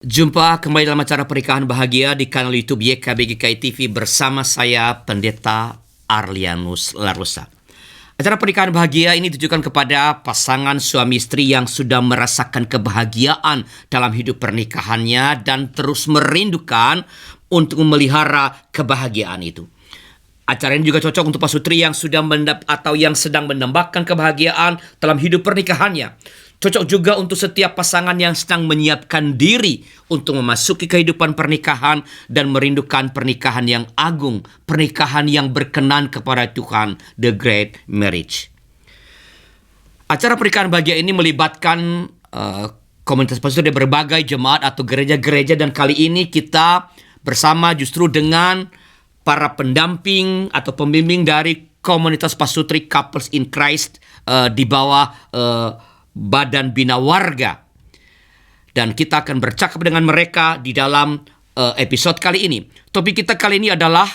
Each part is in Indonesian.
Jumpa kembali dalam acara Pernikahan Bahagia di kanal YouTube YKBGKI TV bersama saya Pendeta Arlianus Larosa. Acara Pernikahan Bahagia ini ditujukan kepada pasangan suami istri yang sudah merasakan kebahagiaan dalam hidup pernikahannya dan terus merindukan untuk memelihara kebahagiaan itu. Acara ini juga cocok untuk pasutri yang sudah atau yang sedang mendambakan kebahagiaan dalam hidup pernikahannya. Cocok juga untuk setiap pasangan yang sedang menyiapkan diri untuk memasuki kehidupan pernikahan dan merindukan pernikahan yang agung, pernikahan yang berkenan kepada Tuhan, the great marriage. Acara Pernikahan Bahagia ini melibatkan komunitas pastor dari berbagai jemaat atau gereja-gereja, dan kali ini kita bersama justru dengan para pendamping atau pembimbing dari komunitas pasutri Couples in Christ di bawah Badan Bina Warga. Dan kita akan bercakap dengan mereka di dalam episode kali ini. Topik kita kali ini adalah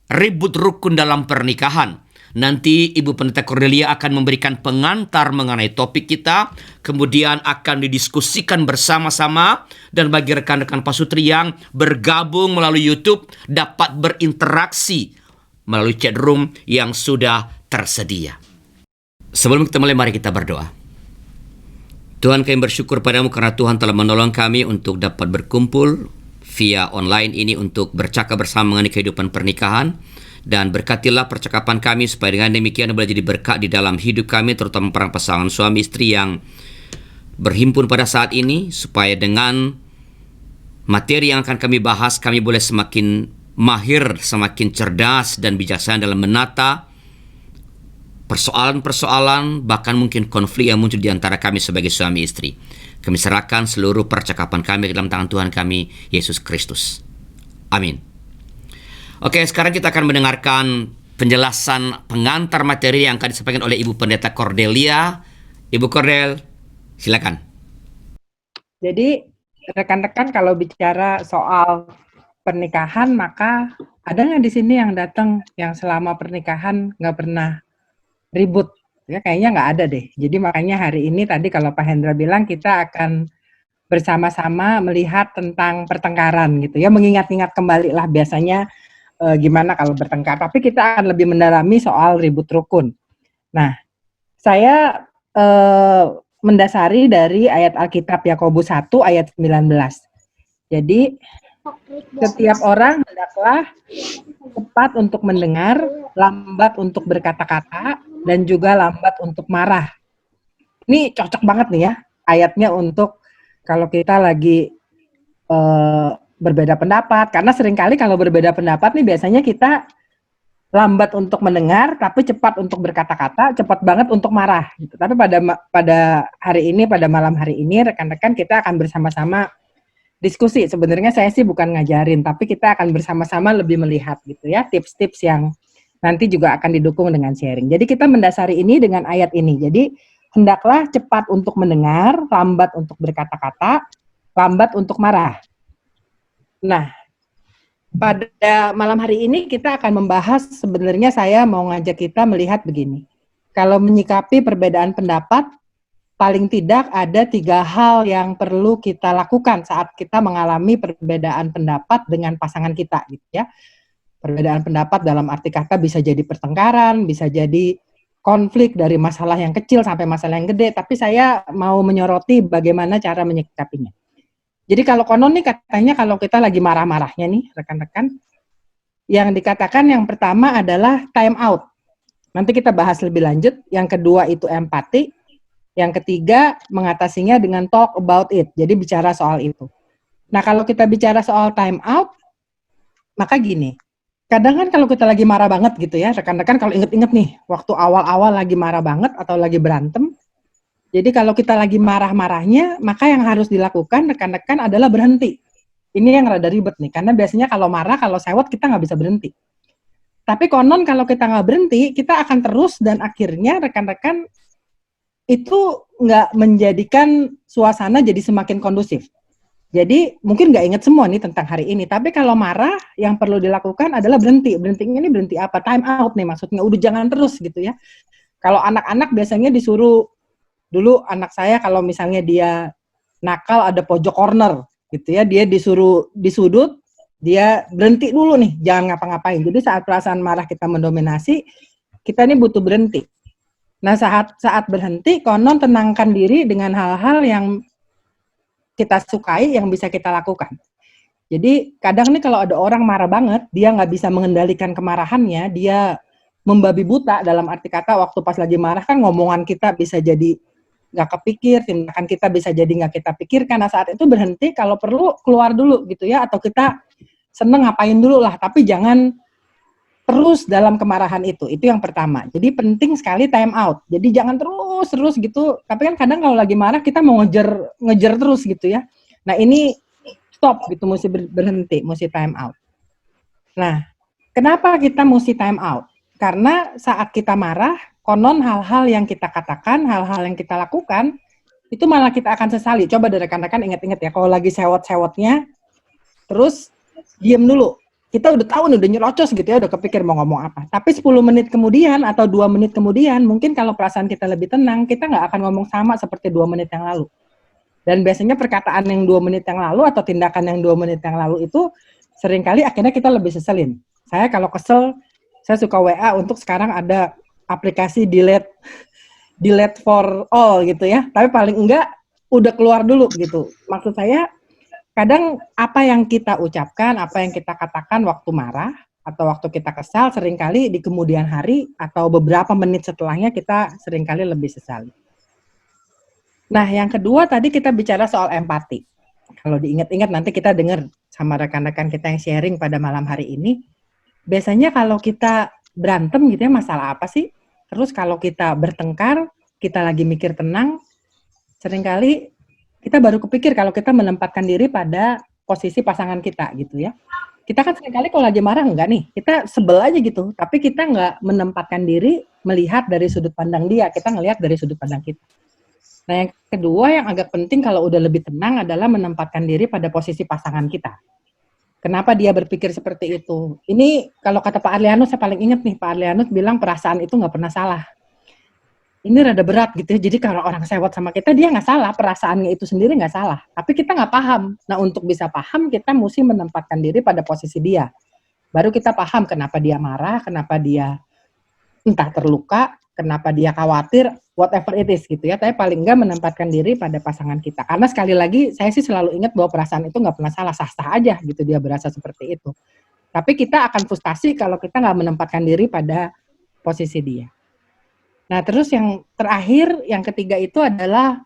ribut rukun dalam pernikahan. Nanti Ibu Pendeta Cordelia akan memberikan pengantar mengenai topik kita, kemudian akan didiskusikan bersama-sama, dan bagi rekan-rekan pasutri yang bergabung melalui YouTube dapat berinteraksi melalui chat room yang sudah tersedia. Sebelum kita mulai, mari kita berdoa. Tuhan, kami bersyukur padamu karena Tuhan telah menolong kami untuk dapat berkumpul via online ini untuk bercakap bersama mengenai kehidupan pernikahan. Dan berkatilah percakapan kami supaya dengan demikian boleh jadi berkat di dalam hidup kami, terutama para pasangan suami istri yang berhimpun pada saat ini, supaya dengan materi yang akan kami bahas, kami boleh semakin mahir, semakin cerdas dan bijaksana dalam menata persoalan-persoalan, bahkan mungkin konflik yang muncul di antara kami sebagai suami istri. Kami serahkan seluruh percakapan kami ke dalam tangan Tuhan kami, Yesus Kristus. Amin. Oke, sekarang kita akan mendengarkan penjelasan pengantar materi yang akan disampaikan oleh Ibu Pendeta Cordelia. Ibu Cordel, silakan. Jadi, rekan-rekan kalau bicara soal pernikahan, maka ada nggak di sini yang datang yang selama pernikahan nggak pernah ribut? Ya, kayaknya nggak ada deh. Jadi makanya hari ini tadi kalau Pak Hendra bilang kita akan bersama-sama melihat tentang pertengkaran gitu ya, mengingat-ingat kembali lah biasanya gimana kalau bertengkar. Tapi kita akan lebih mendalami soal ribut rukun. Nah, saya mendasari dari ayat Alkitab Yakobus 1 ayat 19. Jadi setiap orang hendaklah cepat untuk mendengar, lambat untuk berkata-kata, dan juga lambat untuk marah. Ini cocok banget nih ya ayatnya untuk kalau kita lagi berbeda pendapat, karena seringkali kalau berbeda pendapat nih biasanya kita lambat untuk mendengar, tapi cepat untuk berkata-kata, cepat banget untuk marah. Gitu. Tapi pada hari ini, pada malam hari ini, rekan-rekan kita akan bersama-sama diskusi. Sebenarnya saya sih bukan ngajarin, tapi kita akan bersama-sama lebih melihat gitu ya, tips-tips yang nanti juga akan didukung dengan sharing. Jadi kita mendasari ini dengan ayat ini. Jadi hendaklah cepat untuk mendengar, lambat untuk berkata-kata, lambat untuk marah. Nah, pada malam hari ini kita akan membahas, sebenarnya saya mau ngajak kita melihat begini. Kalau menyikapi perbedaan pendapat, paling tidak ada 3 hal yang perlu kita lakukan saat kita mengalami perbedaan pendapat dengan pasangan kita, gitu ya. Perbedaan pendapat dalam arti kata bisa jadi pertengkaran, bisa jadi konflik dari masalah yang kecil sampai masalah yang gede, tapi saya mau menyoroti bagaimana cara menyikapinya. Jadi kalau konon nih katanya kalau kita lagi marah-marahnya nih rekan-rekan, yang dikatakan yang pertama adalah time out. Nanti kita bahas lebih lanjut. Yang kedua itu empati. Yang ketiga mengatasinya dengan talk about it. Jadi bicara soal itu. Nah kalau kita bicara soal time out, maka gini. Kadang kan kalau kita lagi marah banget gitu ya, rekan-rekan kalau inget-inget nih, waktu awal-awal lagi marah banget atau lagi berantem, jadi kalau kita lagi marah-marahnya, maka yang harus dilakukan rekan-rekan adalah berhenti. Ini yang rada ribet nih, karena biasanya kalau marah, kalau sewot kita nggak bisa berhenti. Tapi konon kalau kita nggak berhenti, kita akan terus dan akhirnya rekan-rekan itu nggak menjadikan suasana jadi semakin kondusif. Jadi mungkin nggak inget semua nih tentang hari ini, tapi kalau marah yang perlu dilakukan adalah berhenti. Berhentinya ini berhenti apa? Time out nih maksudnya, udah jangan terus gitu ya. Kalau anak-anak biasanya disuruh, dulu anak saya kalau misalnya dia nakal ada pojok corner gitu ya, dia disuruh di sudut, dia berhenti dulu nih, jangan ngapa-ngapain. Jadi saat perasaan marah kita mendominasi, kita ini butuh berhenti. Nah, saat berhenti, konon tenangkan diri dengan hal-hal yang kita sukai, yang bisa kita lakukan. Jadi kadang nih kalau ada orang marah banget, dia nggak bisa mengendalikan kemarahannya, dia membabi buta dalam arti kata waktu pas lagi marah kan ngomongan kita bisa jadi nggak kepikir, tindakan kita bisa jadi nggak kita pikirkan. Nah saat itu berhenti, kalau perlu keluar dulu gitu ya, atau kita seneng ngapain dulu lah, tapi jangan terus dalam kemarahan itu yang pertama. Jadi penting sekali time out, jadi jangan terus gitu, tapi kan kadang kalau lagi marah kita mau ngejar terus gitu ya. Nah ini stop gitu, mesti berhenti, mesti time out. Nah kenapa kita mesti time out? Karena saat kita marah, konon hal-hal yang kita katakan, hal-hal yang kita lakukan, itu malah kita akan sesali. Coba deh rekan-rekan ingat-ingat ya, kalau lagi sewot-sewotnya, terus diem dulu. Kita udah tahu nih, udah nyerocos gitu ya, udah kepikir mau ngomong apa. Tapi 10 menit kemudian atau 2 menit kemudian, mungkin kalau perasaan kita lebih tenang, kita nggak akan ngomong sama seperti 2 menit yang lalu. Dan biasanya perkataan yang 2 menit yang lalu atau tindakan yang 2 menit yang lalu itu seringkali akhirnya kita lebih seselin. Saya kalau kesel, saya suka WA untuk sekarang ada aplikasi delete for all gitu ya. Tapi paling enggak udah keluar dulu gitu. Maksud saya kadang apa yang kita ucapkan, apa yang kita katakan waktu marah atau waktu kita kesal seringkali di kemudian hari atau beberapa menit setelahnya kita seringkali lebih sesali. Nah, yang kedua tadi kita bicara soal empati. Kalau diingat-ingat nanti kita dengar sama rekan-rekan kita yang sharing pada malam hari ini. Biasanya kalau kita berantem gitu ya, masalah apa sih? Terus kalau kita bertengkar, kita lagi mikir tenang, seringkali kita baru kepikir kalau kita menempatkan diri pada posisi pasangan kita gitu ya. Kita kan seringkali kalau lagi marah enggak nih, kita sebel aja gitu, tapi kita enggak menempatkan diri melihat dari sudut pandang dia, kita ngelihat dari sudut pandang kita. Nah yang kedua yang agak penting kalau udah lebih tenang adalah menempatkan diri pada posisi pasangan kita. Kenapa dia berpikir seperti itu? Ini kalau kata Pak Arlianus, saya paling ingat nih, Pak Arlianus bilang perasaan itu nggak pernah salah. Ini rada berat gitu ya, jadi kalau orang sewot sama kita, dia nggak salah, perasaannya itu sendiri nggak salah. Tapi kita nggak paham. Nah untuk bisa paham, kita mesti menempatkan diri pada posisi dia. Baru kita paham kenapa dia marah, kenapa dia entah terluka, kenapa dia khawatir, whatever it is gitu ya. Tapi paling enggak menempatkan diri pada pasangan kita. Karena sekali lagi saya sih selalu ingat bahwa perasaan itu nggak pernah salah, sah-sah aja gitu dia berasa seperti itu. Tapi kita akan frustasi kalau kita nggak menempatkan diri pada posisi dia. Nah terus yang terakhir, yang ketiga itu adalah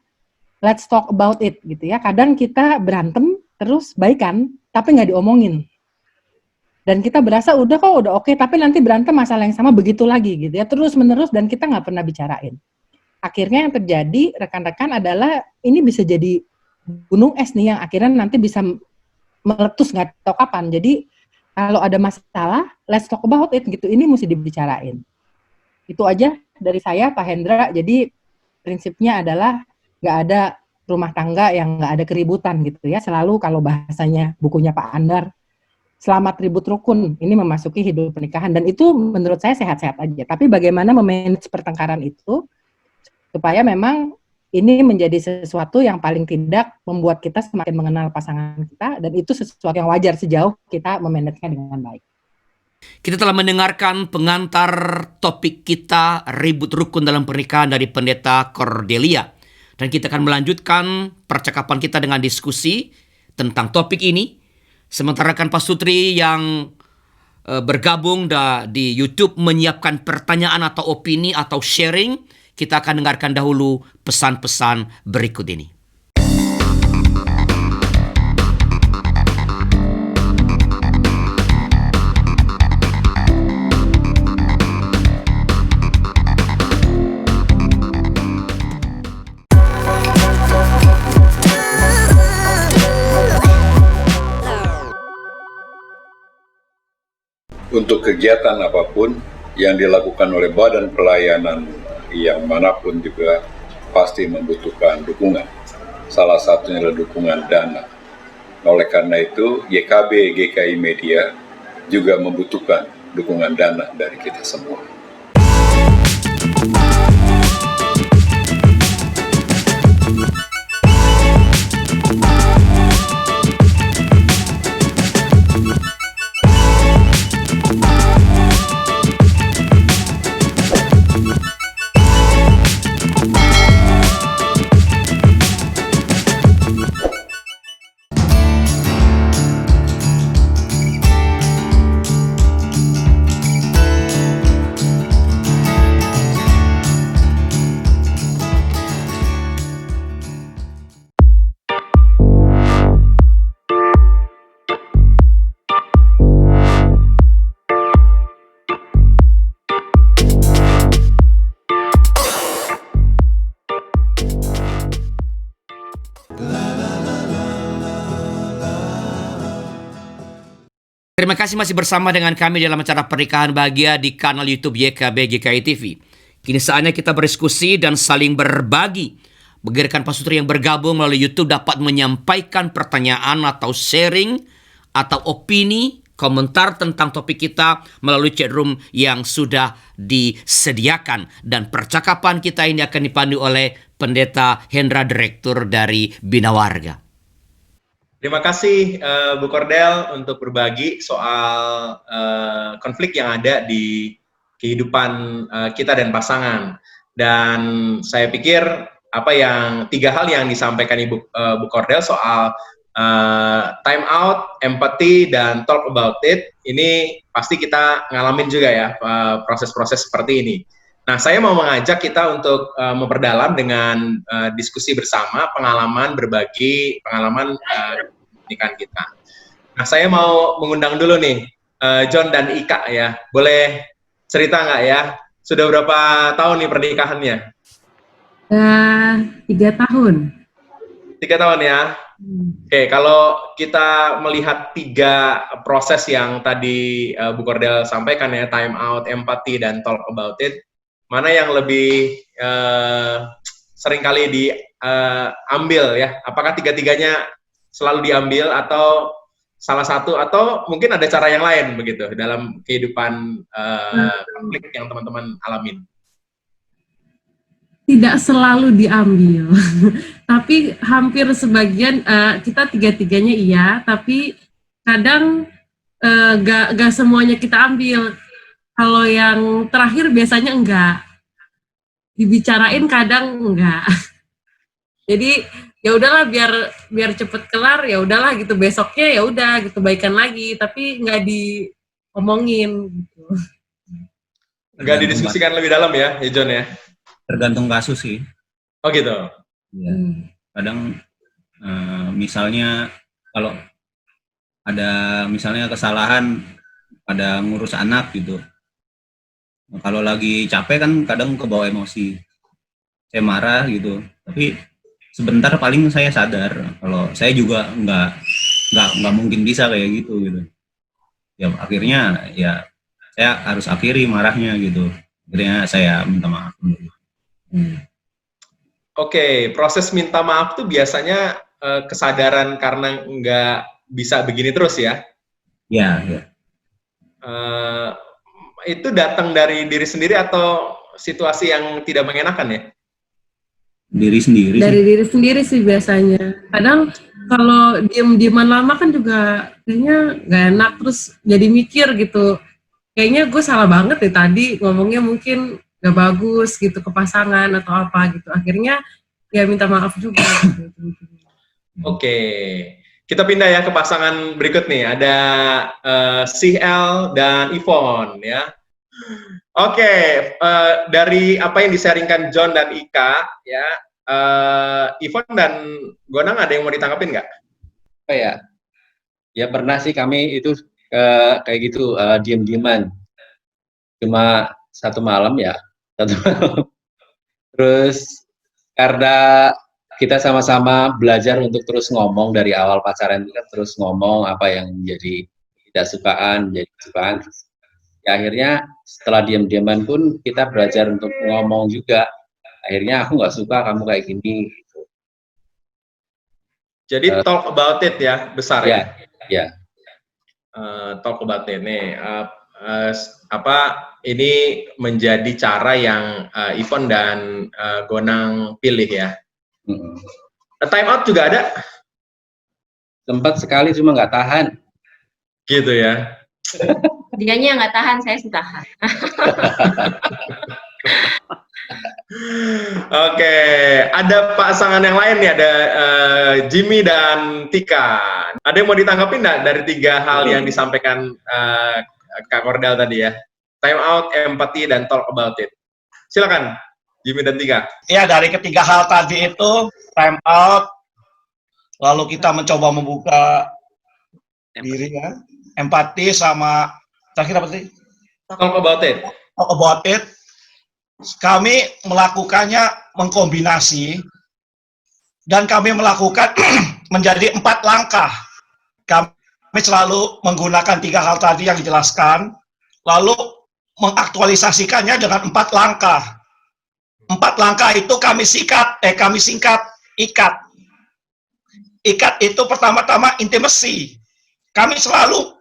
let's talk about it gitu ya. Kadang kita berantem terus baikan, tapi nggak diomongin. Dan kita berasa udah kok, udah oke, tapi nanti berantem masalah yang sama begitu lagi gitu ya, terus-menerus dan kita nggak pernah bicarain. Akhirnya yang terjadi rekan-rekan adalah ini bisa jadi gunung es nih yang akhirnya nanti bisa meletus nggak tahu kapan. Jadi kalau ada masalah, let's talk about it gitu, ini mesti dibicarain. Itu aja dari saya Pak Hendra, jadi prinsipnya adalah nggak ada rumah tangga yang nggak ada keributan gitu ya, selalu kalau bahasanya bukunya Pak Andar, selamat ribut rukun, ini memasuki hidup pernikahan. Dan itu menurut saya sehat-sehat aja. Tapi bagaimana memanage pertengkaran itu, supaya memang ini menjadi sesuatu yang paling tidak membuat kita semakin mengenal pasangan kita, dan itu sesuatu yang wajar sejauh kita memanagenya dengan baik. Kita telah mendengarkan pengantar topik kita, ribut rukun dalam pernikahan dari Pendeta Cordelia. Dan kita akan melanjutkan percakapan kita dengan diskusi tentang topik ini. Sementara kan Pak Sutri yang bergabung di YouTube menyiapkan pertanyaan atau opini atau sharing, kita akan dengarkan dahulu pesan-pesan berikut ini. Untuk kegiatan apapun yang dilakukan oleh badan pelayanan yang manapun juga pasti membutuhkan dukungan. Salah satunya adalah dukungan dana. Oleh karena itu, YKB GKI Media juga membutuhkan dukungan dana dari kita semua. Terima kasih masih bersama dengan kami dalam acara Pernikahan Bahagia di kanal YouTube YKB GKI TV. Kini saatnya kita berdiskusi dan saling berbagi. Bagi rekan pasutri yang bergabung melalui YouTube dapat menyampaikan pertanyaan atau sharing atau opini, komentar tentang topik kita melalui chat room yang sudah disediakan. Dan percakapan kita ini akan dipandu oleh Pendeta Hendra, Direktur dari Bina Warga. Terima kasih Bu Cordel untuk berbagi soal konflik yang ada di kehidupan kita dan pasangan. Dan saya pikir apa yang 3 hal yang disampaikan Bu Cordel soal time out, empathy, dan talk about it, ini pasti kita ngalamin juga ya proses-proses seperti ini. Nah, saya mau mengajak kita untuk memperdalam dengan diskusi bersama, berbagi pengalaman pernikahan kita. Nah, saya mau mengundang dulu nih John dan Ika ya. Boleh cerita nggak ya? Sudah berapa tahun nih pernikahannya? 3 tahun. 3 tahun ya. Oke, kalau kita melihat 3 proses yang tadi Bu Cordel sampaikan ya, time out, empathy, dan talk about it, mana yang lebih seringkali diambil ya? Apakah 3-tiganya selalu diambil atau salah satu, atau mungkin ada cara yang lain begitu dalam kehidupan konflik yang teman-teman alamin? Tidak selalu diambil, tapi hampir sebagian kita 3-tiganya iya, tapi kadang gak semuanya kita ambil. Kalau yang terakhir biasanya enggak, dibicarain kadang enggak. Jadi ya udahlah biar cepet kelar, ya udahlah gitu, besoknya ya udah gitu baikan lagi, tapi nggak diomongin gitu. Nggak didiskusikan lebih dalam ya John ya? Tergantung kasus sih. Oh gitu. Ya. Kadang misalnya kalau ada misalnya kesalahan pada ngurus anak gitu. Kalau lagi capek kan kadang kebawa emosi. Saya marah gitu. Tapi sebentar paling saya sadar kalau saya juga nggak mungkin bisa kayak gitu gitu. Ya akhirnya ya saya harus akhiri marahnya gitu. Akhirnya saya minta maaf. Oke, proses minta maaf tuh biasanya kesadaran karena nggak bisa begini terus ya? Ya. Itu datang dari diri sendiri atau situasi yang tidak mengenakan ya? Diri sendiri. Dari diri sendiri sih biasanya. Kadang kalau diem-dieman lama kan juga kayaknya nggak enak, terus jadi mikir gitu. Kayaknya gue salah banget deh tadi ngomongnya, mungkin nggak bagus gitu ke pasangan atau apa gitu. Akhirnya ya minta maaf juga. Gitu. Oke, kita pindah ya ke pasangan berikut nih. Ada CL dan Yvonne ya. Oke, dari apa yang disaringkan John dan Ika ya, Yvonne dan Gonang ada yang mau ditanggapin nggak? Apa ya? Ya pernah sih kami itu kayak gitu, diem-dieman. Cuma satu malam. Terus karena kita sama-sama belajar untuk terus ngomong dari awal pacaran itu kan, terus ngomong apa yang menjadi tidak sukaan, menjadi kesukaan. Ya, akhirnya setelah diam-diaman pun kita belajar untuk ngomong juga. Akhirnya aku nggak suka kamu kayak gini. Gitu. Jadi talk about it ya, besar ya? Ya. Talk about it nih. Ini menjadi cara yang Yvonne dan Gonang pilih ya? Time out juga ada? Sempat sekali cuma nggak tahan. Gitu ya? Dianya nggak tahan, saya sih tahan. Oke, ada pasangan yang lain nih, ada Jimmy dan Tika. Ada yang mau ditanggapi nggak dari 3 hal yang disampaikan Kak Cordel tadi ya? Time out, empathy, dan talk about it. Silakan, Jimmy dan Tika. Ya, dari ketiga hal tadi itu, time out, lalu kita mencoba membuka diri ya, empati sama terakhir apa sih? Talk about it. Talk about it. Kami melakukannya mengkombinasi dan kami melakukan menjadi 4 langkah. Kami kami selalu menggunakan 3 hal tadi yang dijelaskan, lalu mengaktualisasikannya dengan 4 langkah. 4 langkah itu kami singkat ikat. Ikat itu pertama-tama intimacy. Kami selalu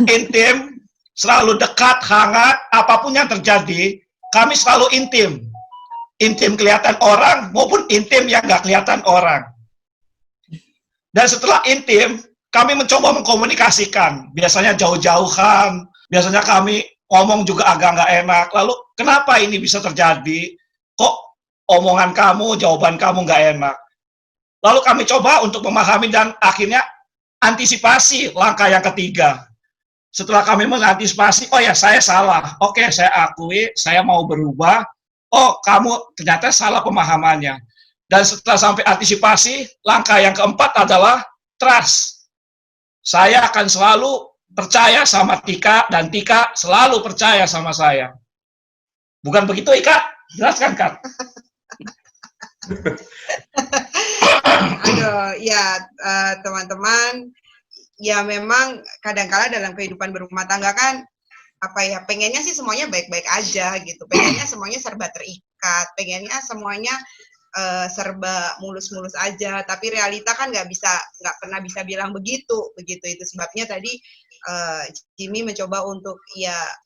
intim, selalu dekat, hangat, apapun yang terjadi, kami selalu intim. Intim kelihatan orang maupun intim yang nggak kelihatan orang. Dan setelah intim, kami mencoba mengkomunikasikan. Biasanya jauh-jauhan, biasanya kami ngomong juga agak nggak enak. Lalu, kenapa ini bisa terjadi? Kok omongan kamu, jawaban kamu nggak enak? Lalu kami coba untuk memahami dan akhirnya antisipasi langkah yang ketiga. Setelah kami mengantisipasi, oh ya saya salah. Oke, saya akui, saya mau berubah. Oh, kamu ternyata salah pemahamannya. Dan setelah sampai antisipasi, langkah yang keempat adalah trust. Saya akan selalu percaya sama Tika, dan Tika selalu percaya sama saya. Bukan begitu, Ika? Jelaskan, Kak. Aduh, ya teman-teman, ya memang kadang-kala dalam kehidupan berumah tangga kan, pengennya sih semuanya baik-baik aja gitu, pengennya semuanya serba terikat, pengennya semuanya serba mulus-mulus aja, tapi realita kan nggak pernah bisa bilang begitu. Itu sebabnya tadi Jimmy mencoba untuk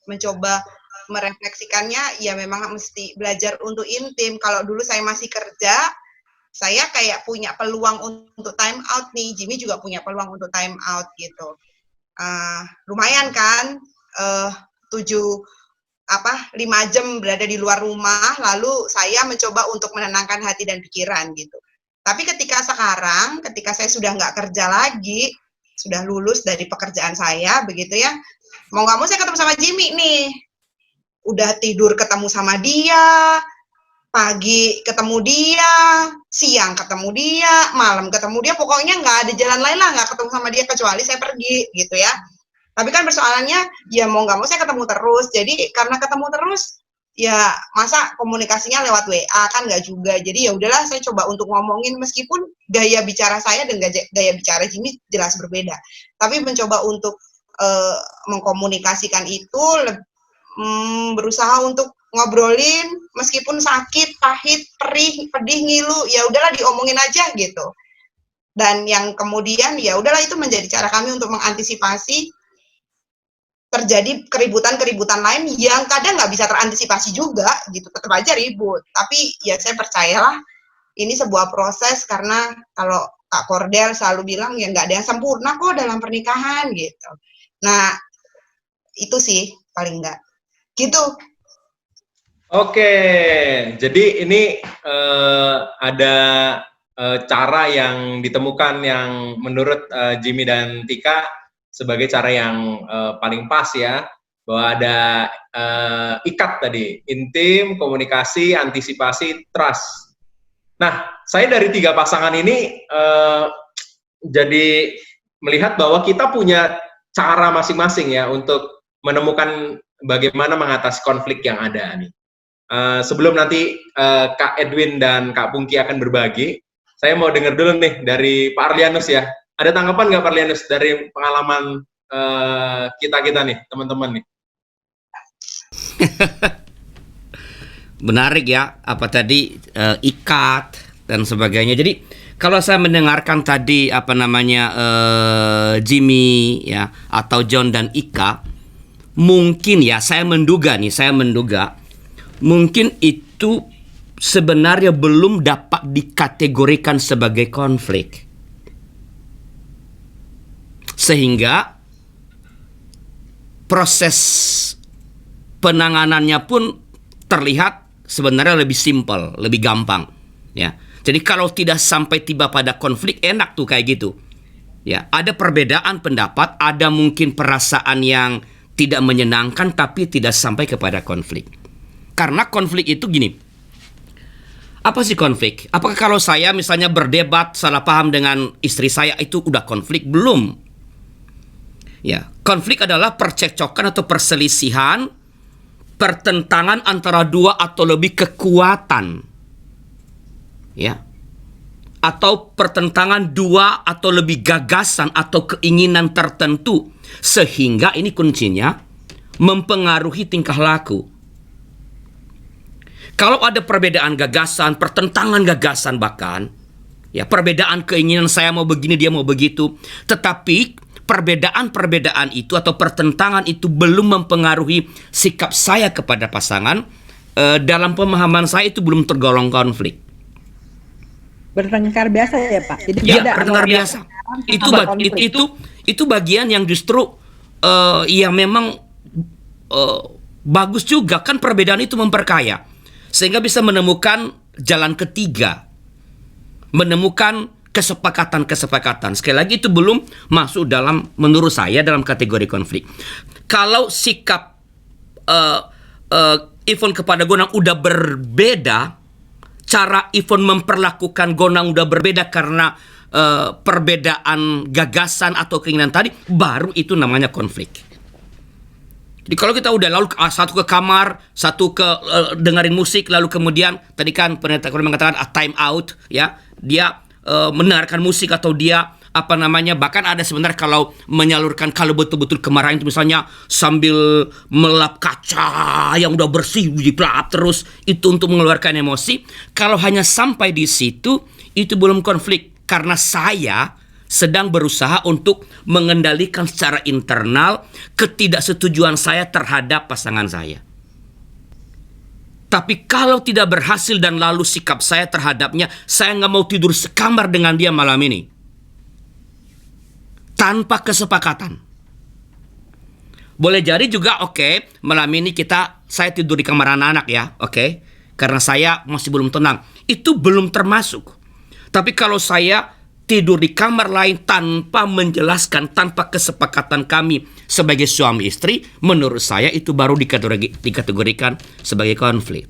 mencoba merefleksikannya, ya memang mesti belajar untuk intim. Kalau dulu saya masih kerja, saya kayak punya peluang untuk time out nih, Jimmy juga punya peluang untuk time out gitu. Lumayan kan, 5 jam berada di luar rumah, lalu saya mencoba untuk menenangkan hati dan pikiran gitu. Tapi ketika saya sudah nggak kerja lagi, sudah lulus dari pekerjaan saya, begitu ya, mau nggak mau saya ketemu sama Jimmy nih. Udah tidur ketemu sama dia, pagi ketemu dia, siang ketemu dia, malam ketemu dia, pokoknya nggak ada jalan lain lah, nggak ketemu sama dia kecuali saya pergi gitu ya. Tapi kan persoalannya, ya mau nggak mau saya ketemu terus. Jadi karena ketemu terus, ya masa komunikasinya lewat WA kan nggak juga. Jadi ya udahlah, saya coba untuk ngomongin meskipun gaya bicara saya dan gaya bicara Jimmy jelas berbeda. Tapi mencoba untuk mengkomunikasikan itu, berusaha untuk ngobrolin meskipun sakit, pahit, perih, pedih, ngilu, ya udahlah diomongin aja gitu. Dan yang kemudian ya udahlah, itu menjadi cara kami untuk mengantisipasi terjadi keributan-keributan lain yang kadang nggak bisa terantisipasi juga gitu, tetap aja ribut. Tapi ya saya percayalah ini sebuah proses, karena kalau Kak Cordel selalu bilang ya nggak ada yang sempurna kok dalam pernikahan gitu. Nah itu sih paling nggak gitu. Oke, jadi ini ada cara yang ditemukan yang menurut Jimmy dan Tika sebagai cara yang paling pas ya, bahwa ada ikat tadi, intim, komunikasi, antisipasi, trust. Nah, saya dari 3 pasangan ini jadi melihat bahwa kita punya cara masing-masing ya untuk menemukan bagaimana mengatasi konflik yang ada nih. Sebelum nanti Kak Edwin dan Kak Pungki akan berbagi, saya mau dengar dulu nih dari Pak Arlianus ya. Ada tanggapan nggak Pak Arlianus dari pengalaman kita nih, teman-teman nih? Menarik ya, apa tadi ikat dan sebagainya. Jadi kalau saya mendengarkan tadi Jimmy ya atau John dan Ika, mungkin ya saya menduga mungkin itu sebenarnya belum dapat dikategorikan sebagai konflik. Sehingga proses penanganannya pun terlihat sebenarnya lebih simpel, lebih gampang, ya. Jadi kalau tidak sampai tiba pada konflik, enak tuh kayak gitu. Ya, ada perbedaan pendapat, ada mungkin perasaan yang tidak menyenangkan tapi tidak sampai kepada konflik. Karena konflik itu gini. Apa sih konflik? Apakah kalau saya misalnya berdebat salah paham dengan istri saya itu udah konflik? Belum. Ya, konflik adalah percekcokan atau perselisihan, pertentangan antara 2 atau lebih kekuatan. Ya. atau pertentangan dua atau lebih gagasan atau keinginan tertentu, sehingga ini kuncinya mempengaruhi tingkah laku. Kalau ada perbedaan gagasan, pertentangan gagasan bahkan, ya perbedaan keinginan, saya mau begini, dia mau begitu, tetapi perbedaan-perbedaan itu atau pertentangan itu belum mempengaruhi sikap saya kepada pasangan, dalam pemahaman saya itu belum tergolong konflik. Bertengkar biasa ya Pak? Jadi Ya, beda bertengkar kalau biasa. konflik. Itu bagian yang justru yang memang bagus juga, kan perbedaan itu memperkaya, sehingga bisa menemukan jalan ketiga, menemukan kesepakatan-kesepakatan. Sekali lagi itu belum masuk dalam, menurut saya, dalam kategori konflik. Kalau sikap Ivon kepada Gonang udah berbeda, cara Ivon memperlakukan Gonang udah berbeda karena perbedaan gagasan atau keinginan tadi, baru itu namanya konflik. Jadi kalau kita udah lalu satu ke kamar, satu ke dengerin musik, lalu kemudian tadi kan pendeta mengatakan time out, ya, dia mendengarkan musik atau dia bahkan ada sebenarnya kalau menyalurkan, kalau betul-betul kemarahan itu misalnya sambil melap kaca yang udah bersih dilap terus, itu untuk mengeluarkan emosi. Kalau hanya sampai di situ, itu belum konflik, karena saya sedang berusaha untuk mengendalikan secara internal ketidaksetujuan saya terhadap pasangan saya. Tapi kalau tidak berhasil dan lalu sikap saya terhadapnya, saya nggak mau tidur sekamar dengan dia malam ini tanpa kesepakatan. Boleh jadi juga, oke, malam ini saya tidur di kamar anak-anak ya, oke, karena saya masih belum tenang. Itu belum termasuk. Tapi kalau saya tidur di kamar lain tanpa menjelaskan, tanpa kesepakatan kami sebagai suami istri, menurut saya itu baru dikategorikan sebagai konflik.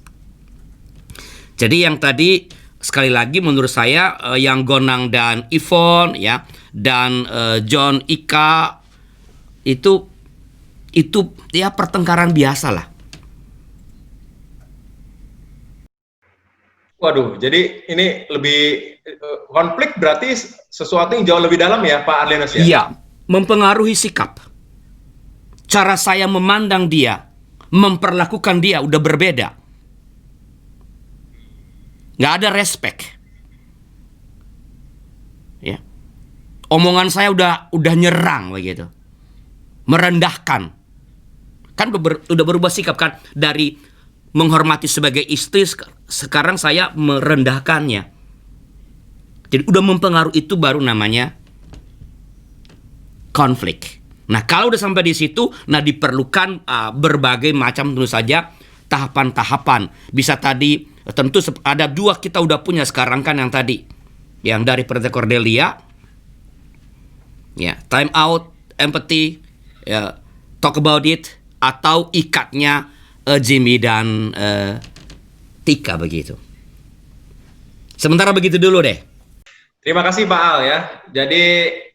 Jadi yang tadi, sekali lagi menurut saya, yang Gonang dan Ivon ya, dan John Ika, itu ya pertengkaran biasa lah. Waduh, jadi ini lebih konflik berarti sesuatu yang jauh lebih dalam ya Pak Arlianus ya? Iya, mempengaruhi sikap. Cara saya memandang dia, memperlakukan dia udah berbeda. Nggak ada respect. Ya. Omongan saya udah nyerang begitu. Merendahkan. Kan udah berubah sikap kan, dari menghormati sebagai istri, sekarang saya merendahkannya. Jadi udah mempengaruhi, itu baru namanya konflik. Nah, kalau udah sampai di situ, nah diperlukan berbagai macam, tentu saja tahapan-tahapan. Bisa tadi, tentu ada dua kita udah punya sekarang kan, yang tadi, yang dari Pendeta Cordelia, ya, time out, empathy, ya, talk about it, atau ikatnya Jimmy dan Tika begitu. Sementara begitu dulu deh. Terima kasih Pak Al ya. Jadi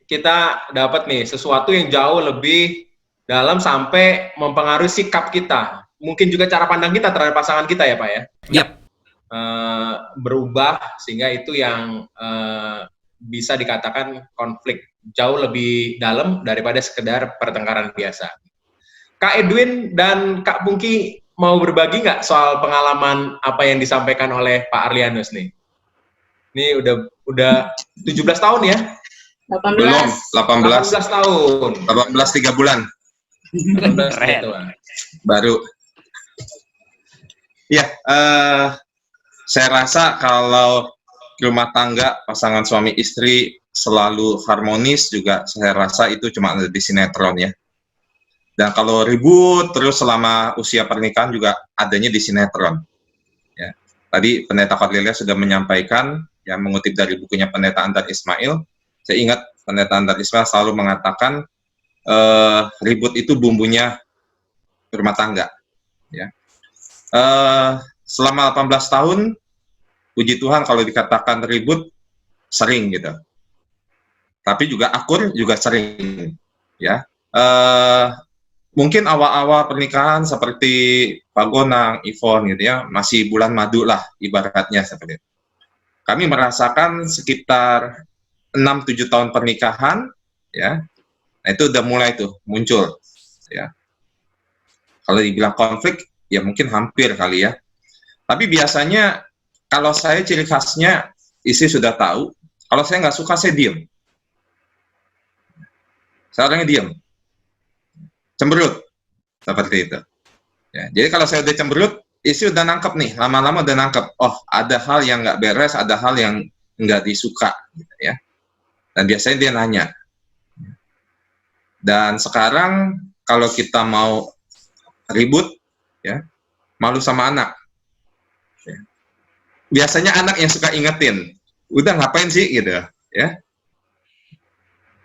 kita dapat nih sesuatu yang jauh lebih dalam sampai mempengaruhi sikap kita. Mungkin juga cara pandang kita terhadap pasangan kita ya Pak ya. Yap. Berubah sehingga itu yang bisa dikatakan konflik jauh lebih dalam daripada sekedar pertengkaran biasa. Kak Edwin dan Kak Pungki mau berbagi nggak soal pengalaman apa yang disampaikan oleh Pak Arlianus nih? Ini udah 17 tahun ya? 18. Belum, 18 tahun. 18 3 bulan. 18 itu. Baru. Ya, saya rasa kalau rumah tangga pasangan suami istri selalu harmonis juga, saya rasa itu cuma ada di sinetron ya. Dan kalau ribut terus selama usia pernikahan juga adanya di sinetron. Ya. Tadi Pendeta Cordelia sudah menyampaikan, yang mengutip dari bukunya Pendeta Antar Ismail. Saya ingat Pendeta Antar Ismail selalu mengatakan ribut itu bumbunya rumah tangga. Ya. Selama 18 tahun, puji Tuhan kalau dikatakan ribut sering gitu. Tapi juga akur juga sering. Ya. Mungkin awal-awal pernikahan seperti Pak Gonang, Ivon gitu ya, masih bulan madu lah ibaratnya seperti itu. kami merasakan sekitar 6-7 tahun pernikahan, ya. Nah, itu udah mulai tuh muncul, ya. Kalau dibilang konflik, ya mungkin hampir kali ya. Tapi biasanya kalau saya ciri khasnya, istri sudah tahu. Kalau saya nggak suka, saya diem. Saya orangnya diem, cemberut, seperti itu. Ya, jadi kalau saya udah cemberut, istri udah nangkep nih, lama-lama udah nangkep. Oh, ada hal yang nggak beres, ada hal yang nggak disuka, gitu ya. Dan biasanya dia nanya. Dan sekarang kalau kita mau ribut, ya, malu sama anak. Ya. Biasanya anak yang suka ingetin, udah ngapain sih gitu, ya.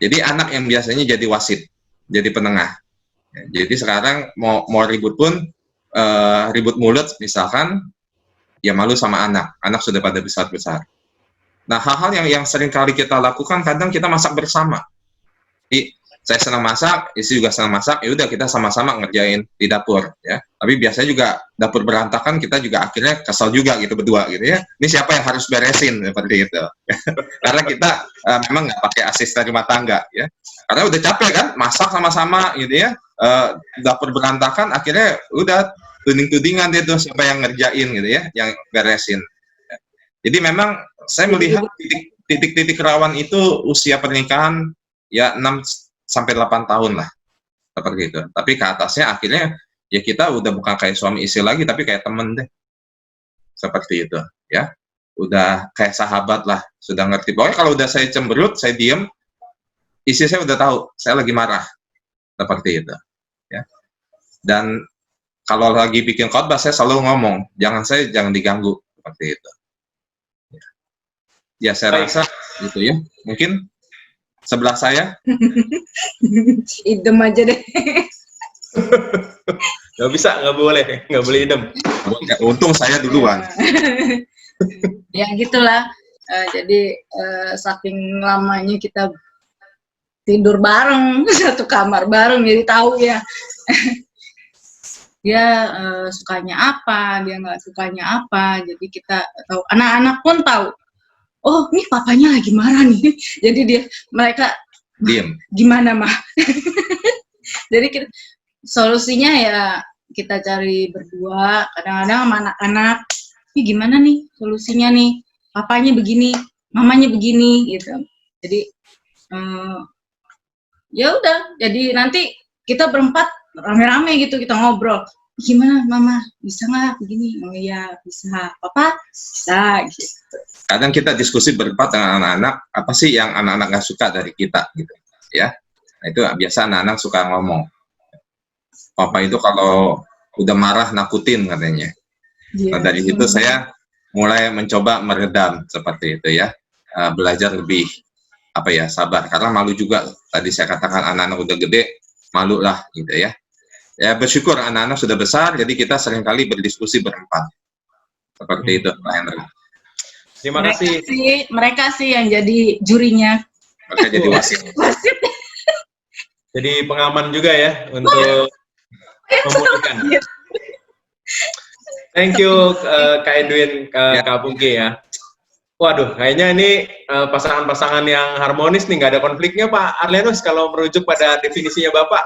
Jadi anak yang biasanya jadi wasit, jadi penengah. Ya, jadi sekarang mau ribut pun, ribut mulut misalkan, ya malu sama anak sudah pada besar-besar. Nah, hal-hal yang sering kali kita lakukan, kadang kita masak bersama. Jadi, saya senang masak, istri juga senang masak, ya udah kita sama-sama ngerjain di dapur, ya. Tapi biasanya juga dapur berantakan, kita juga akhirnya kesal juga gitu berdua gitu ya. Ini siapa yang harus beresin seperti itu? Karena kita memang nggak pakai asisten rumah tangga, ya. Karena udah capek kan, masak sama-sama gitu ya. Dapur berantakan, akhirnya udah tuding-tudingan dia tuh siapa yang ngerjain gitu ya, yang beresin. Jadi memang saya melihat titik-titik rawan itu usia pernikahan ya 6-8 tahun lah, seperti itu. Tapi ke atasnya akhirnya ya kita udah bukan kayak suami istri lagi, tapi kayak temen deh, seperti itu ya. Udah kayak sahabat lah, sudah ngerti. Pokoknya kalau udah saya cemberut, saya diem, istri saya udah tahu saya lagi marah, seperti itu ya. Dan kalau lagi bikin khotbah saya selalu ngomong, jangan diganggu, seperti itu. Ya saya rasa gitu ya. Mungkin sebelah saya. Idem aja deh. Nggak bisa, nggak boleh idem. Untung saya duluan. Ya gitulah. Jadi saking lamanya kita tidur bareng, satu kamar bareng, jadi tahu ya. Dia sukanya apa, dia nggak sukanya apa. Jadi kita tahu. Anak-anak pun tahu. Oh, nih papanya lagi marah nih. Jadi mereka diem. Gimana mah? Jadi solusinya ya kita cari berdua. Kadang-kadang sama anak-anak, ini gimana nih solusinya nih? Papanya begini, mamanya begini, gitu. Jadi ya udah. Jadi nanti kita berempat rame-rame gitu kita ngobrol. Gimana mama, bisa nggak begini? Oh iya bisa. Papa bisa gitu. Kadang kita diskusi berempat dengan anak-anak, apa sih yang anak-anak nggak suka dari kita gitu ya. Nah, itu biasa anak-anak suka ngomong, papa itu kalau udah marah nakutin katanya. Nah, dari situ saya mulai mencoba meredam seperti itu ya. Belajar lebih sabar, karena malu juga. Tadi saya katakan anak-anak udah gede, malu lah gitu ya. Ya bersyukur anak-anak sudah besar, jadi kita seringkali berdiskusi berempat. Seperti itu, Pak Hendra. Terima kasih. Mereka sih yang jadi jurinya. Mereka jadi wasit. Jadi pengaman juga ya untuk memulihkan. Thank you Kak Edwin, Kak Pungki ya. Waduh, kayaknya ini pasangan-pasangan yang harmonis nih, nggak ada konfliknya Pak Arlianus kalau merujuk pada definisinya Bapak.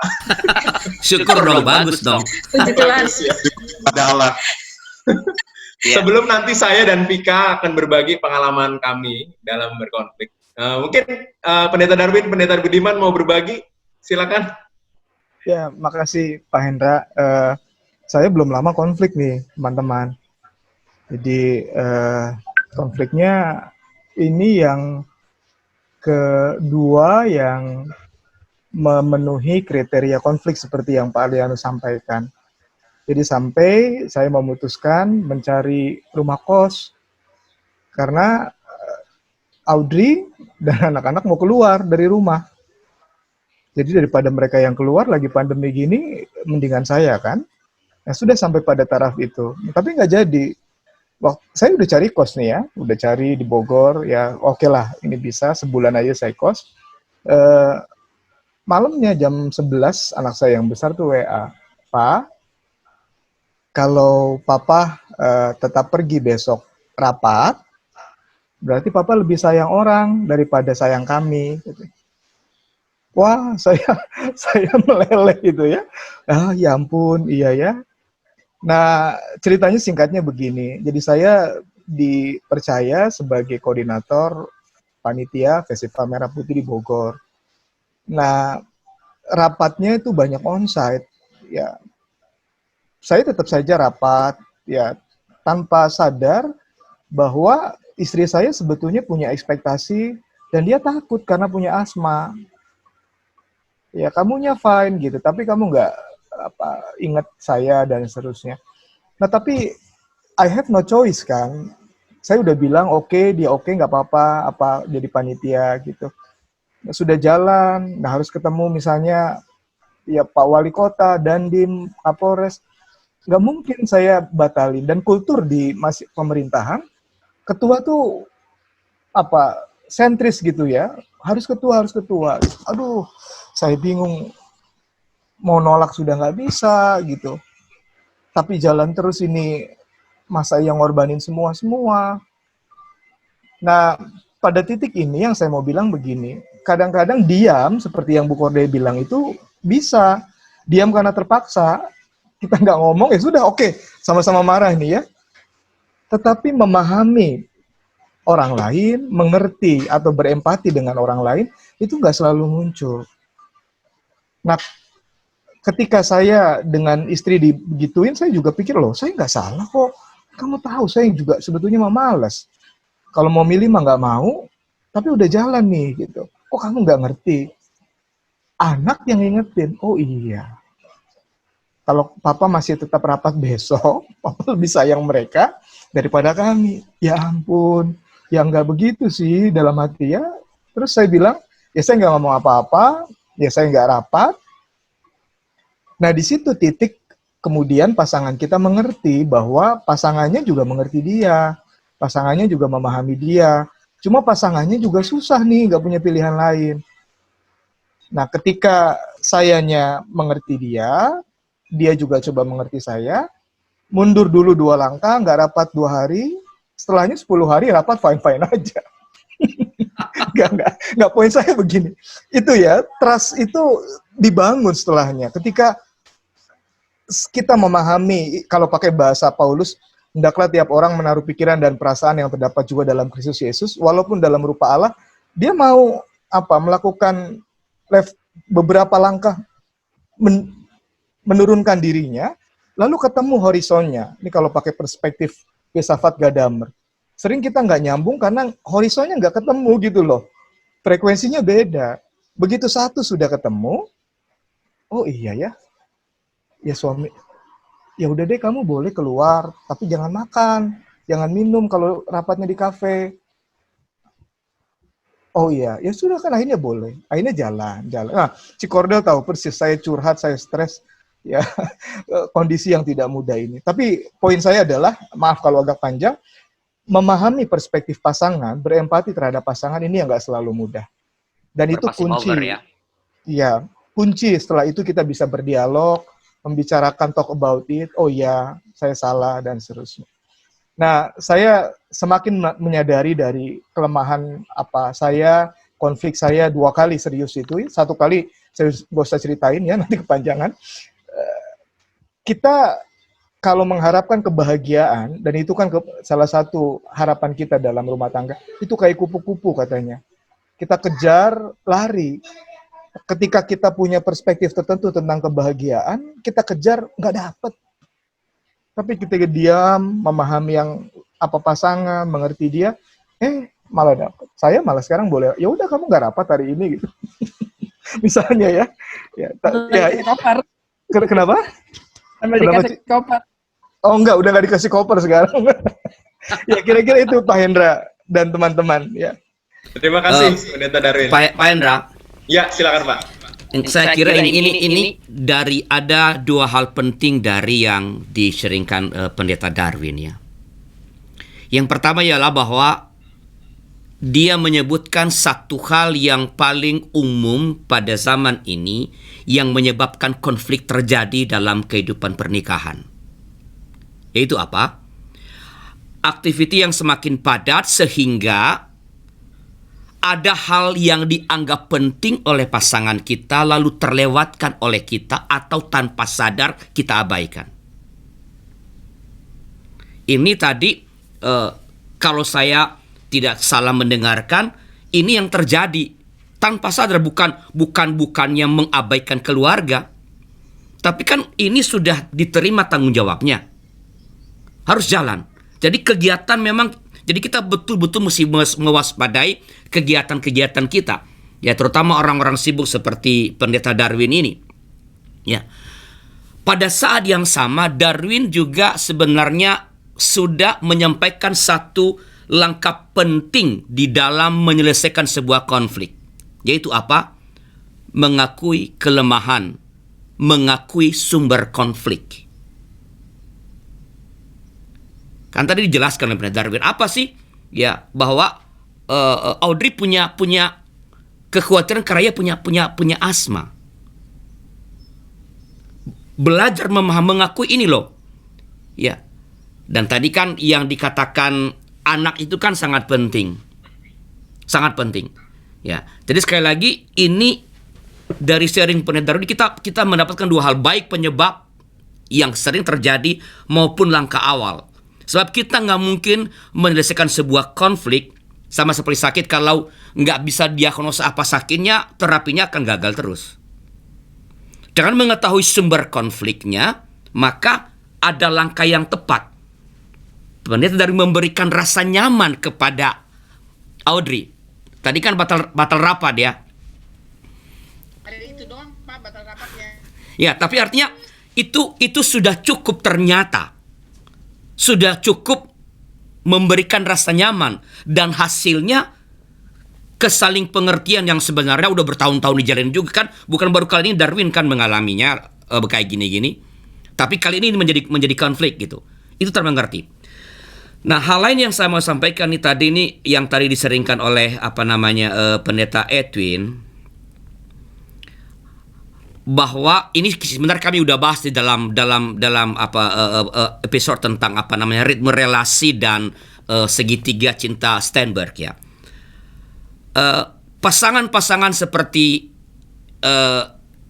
Syukur dong, bagus dong. Jelas. Padahal Sebelum nanti saya dan Vika akan berbagi pengalaman kami dalam berkonflik. Mungkin Pendeta Darwin, Pendeta Budiman mau berbagi, silakan. Ya, makasih Pak Hendra. Saya belum lama konflik nih, teman-teman. Jadi konfliknya ini yang kedua yang memenuhi kriteria konflik seperti yang Pak Arlianus sampaikan. Jadi sampai saya memutuskan mencari rumah kos karena Audrey dan anak-anak mau keluar dari rumah. Jadi daripada mereka yang keluar lagi pandemi gini, mendingan saya kan. Nah sudah sampai pada taraf itu, tapi nggak jadi. Saya udah cari kos nih ya, udah cari di Bogor, ya oke lah, ini bisa, sebulan aja saya kos. Malamnya jam 11, anak saya yang besar tuh WA, Pak, kalau Papa tetap pergi besok rapat, Berarti papa lebih sayang orang daripada sayang kami. Gitu. Wah, saya meleleh gitu ya. Ah, ya ampun, iya ya. Nah, ceritanya singkatnya begini. Jadi saya dipercaya sebagai koordinator panitia Festival Merah Putih di Bogor. Nah, rapatnya itu banyak onsite. Ya, saya tetap saja rapat ya tanpa sadar bahwa istri saya sebetulnya punya ekspektasi dan dia takut karena punya asma. Ya, kamunya fine gitu, tapi kamu nggak ingat saya dan seterusnya. Nah, tapi I have no choice kan. Saya udah bilang oke, dia oke, nggak apa-apa, apa jadi panitia gitu. Nah, sudah jalan, nah harus ketemu misalnya ya Pak Wali Kota, Dandim, Kapolres. Nggak mungkin saya batalin. Dan kultur di pemerintahan, ketua tuh sentris gitu ya. Harus ketua. Aduh, saya bingung. Mau nolak sudah nggak bisa gitu. Tapi jalan terus ini, masa yang ngorbanin semua. Nah, pada titik ini yang saya mau bilang begini, kadang-kadang diam seperti yang Bu Korde bilang itu bisa. Diam karena terpaksa, kita nggak ngomong, ya sudah oke, sama-sama marah nih ya. Tetapi memahami orang lain, mengerti atau berempati dengan orang lain, itu nggak selalu muncul. Nah, ketika saya dengan istri digituin, saya juga pikir, loh, saya nggak salah kok. Kamu tahu, saya juga sebetulnya malas. Kalau mau milih mah nggak mau, tapi udah jalan nih gitu. Kok kamu nggak ngerti? Anak yang ingetin, oh iya. Kalau papa masih tetap rapat besok, papa lebih sayang mereka daripada kami. Ya ampun, ya nggak begitu sih dalam hati ya. Terus saya bilang, ya saya nggak ngomong apa-apa, ya saya nggak rapat. Nah di situ titik kemudian pasangan kita mengerti bahwa pasangannya juga mengerti dia. Pasangannya juga memahami dia. Cuma pasangannya juga susah nih, nggak punya pilihan lain. Nah, ketika sayanya mengerti dia juga coba mengerti saya, mundur dulu 2 langkah, nggak rapat 2 hari, setelahnya 10 hari rapat fine-fine aja. Nggak, poin saya begini. Itu ya, trust itu dibangun setelahnya. Ketika kita memahami, kalau pakai bahasa Paulus, hendaklah tiap orang menaruh pikiran dan perasaan yang terdapat juga dalam Kristus Yesus, walaupun dalam rupa Allah, dia mau melakukan beberapa langkah menurunkan dirinya, lalu ketemu horizonnya. Ini kalau pakai perspektif Yosafat Gadamer. Sering kita nggak nyambung karena horizonnya nggak ketemu gitu loh. Frekuensinya beda. Begitu satu sudah ketemu, oh iya ya suami, ya udah deh kamu boleh keluar, tapi jangan makan, jangan minum kalau rapatnya di kafe. Oh iya, ya sudah kan akhirnya boleh. Akhirnya jalan. Nah, si Kordel tahu persis saya curhat, saya stres, ya kondisi yang tidak mudah ini. Tapi poin saya adalah, maaf kalau agak panjang, memahami perspektif pasangan, berempati terhadap pasangan ini yang nggak selalu mudah. Dan itu kunci. Ya, kunci. Setelah itu kita bisa berdialog, membicarakan talk about it, oh ya, saya salah, dan seterusnya. Nah, saya semakin menyadari dari kelemahan saya, konflik saya 2 kali serius itu. 1 kali, saya nggak usah ceritain ya, nanti kepanjangan. Kita kalau mengharapkan kebahagiaan, dan itu kan salah satu harapan kita dalam rumah tangga, itu kayak kupu-kupu katanya. Kita kejar, lari. Ketika kita punya perspektif tertentu tentang kebahagiaan, kita kejar, nggak dapet. Tapi kita diam, memahami yang pasangan, mengerti dia, malah dapet. Saya malah sekarang boleh, ya udah kamu nggak rapat hari ini gitu. Misalnya ya. Kenapa? Sampai dikasih koper. Oh enggak, udah nggak dikasih koper sekarang. Ya kira-kira itu Pak Hendra dan teman-teman ya. Terima kasih Pendeta Darwin. Pak Hendra. Ya, silakan Pak. Saya kira ini dari ada 2 hal penting dari yang di-sharingkan Pendeta Darwin ya. Yang pertama ialah bahwa dia menyebutkan satu hal yang paling umum pada zaman ini yang menyebabkan konflik terjadi dalam kehidupan pernikahan. Yaitu apa? activity yang semakin padat sehingga ada hal yang dianggap penting oleh pasangan kita lalu terlewatkan oleh kita atau tanpa sadar kita abaikan. Ini tadi kalau saya tidak salah mendengarkan, ini yang terjadi tanpa sadar, bukannya mengabaikan keluarga, tapi kan ini sudah diterima tanggung jawabnya, harus jalan. Jadi kegiatan memang, jadi kita betul-betul mesti mewaspadai kegiatan-kegiatan kita, ya, terutama orang-orang sibuk seperti Pendeta Darwin ini, ya. Pada saat yang sama Darwin juga sebenarnya sudah menyampaikan satu langkah penting di dalam menyelesaikan sebuah konflik, yaitu apa? Mengakui kelemahan, mengakui sumber konflik. Kan tadi dijelaskan oleh Pendeta Darwin apa sih? Ya, bahwa Audrey punya kekhawatiran karena punya asma. Belajar mengakui ini loh. Ya. Dan tadi kan yang dikatakan anak itu kan sangat penting. Sangat penting. Ya. Jadi sekali lagi ini dari sharing Pendeta Darwin kita mendapatkan dua hal, baik penyebab yang sering terjadi maupun langkah awal. Sebab kita nggak mungkin menyelesaikan sebuah konflik sama seperti sakit kalau nggak bisa diagnosa apa sakitnya, terapinya akan gagal terus. Dengan mengetahui sumber konfliknya, maka ada langkah yang tepat. Pendeta dari memberikan rasa nyaman kepada Audrey. Tadi kan batal rapat ya. Ada itu doang, Pak, batal rapatnya. Ya, tapi artinya itu sudah cukup ternyata. Sudah cukup memberikan rasa nyaman dan hasilnya kesaling pengertian yang sebenarnya udah bertahun-tahun dijalin juga kan, bukan baru kali ini Darwin kan mengalaminya kayak gini-gini, tapi kali ini menjadi konflik gitu, itu termengerti. Nah, hal lain yang saya mau sampaikan nih tadi ini yang tadi diseringkan oleh Pendeta Edwin, bahwa ini sebenarnya kami udah bahas di dalam episode tentang ritme relasi dan segitiga cinta Steinberg ya. Pasangan-pasangan seperti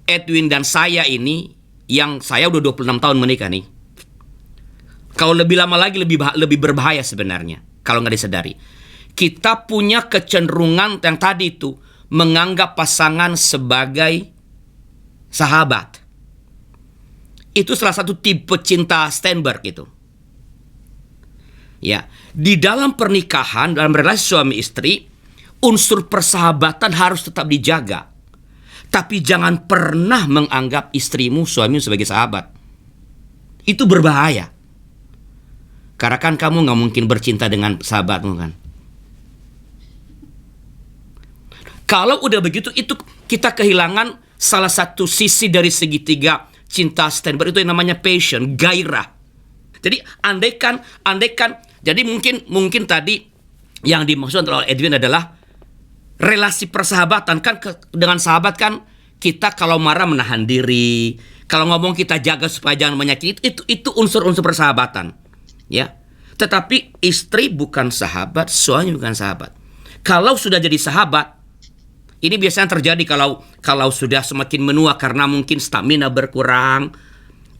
Edwin dan saya ini, yang saya udah 26 tahun menikah nih. Kalau lebih lama lagi lebih berbahaya sebenarnya kalau nggak disadari. Kita punya kecenderungan yang tadi itu menganggap pasangan sebagai sahabat. Itu salah satu tipe cinta Steinberg itu. Ya, di dalam pernikahan, dalam relasi suami istri, unsur persahabatan harus tetap dijaga. Tapi jangan pernah menganggap istrimu, suamimu sebagai sahabat. Itu berbahaya. Karena kan kamu nggak mungkin bercinta dengan sahabatmu kan. Kalau udah begitu, itu kita kehilangan salah satu sisi dari segitiga cinta Steinberg, itu yang namanya passion, gairah. Jadi andaikan, jadi mungkin tadi yang dimaksud oleh Edwin adalah relasi persahabatan kan, dengan sahabat kan kita kalau marah menahan diri, kalau ngomong kita jaga supaya jangan menyakiti, itu unsur-unsur persahabatan, ya. Tetapi istri bukan sahabat, suami bukan sahabat. Kalau sudah jadi sahabat, ini biasanya terjadi kalau sudah semakin menua karena mungkin stamina berkurang.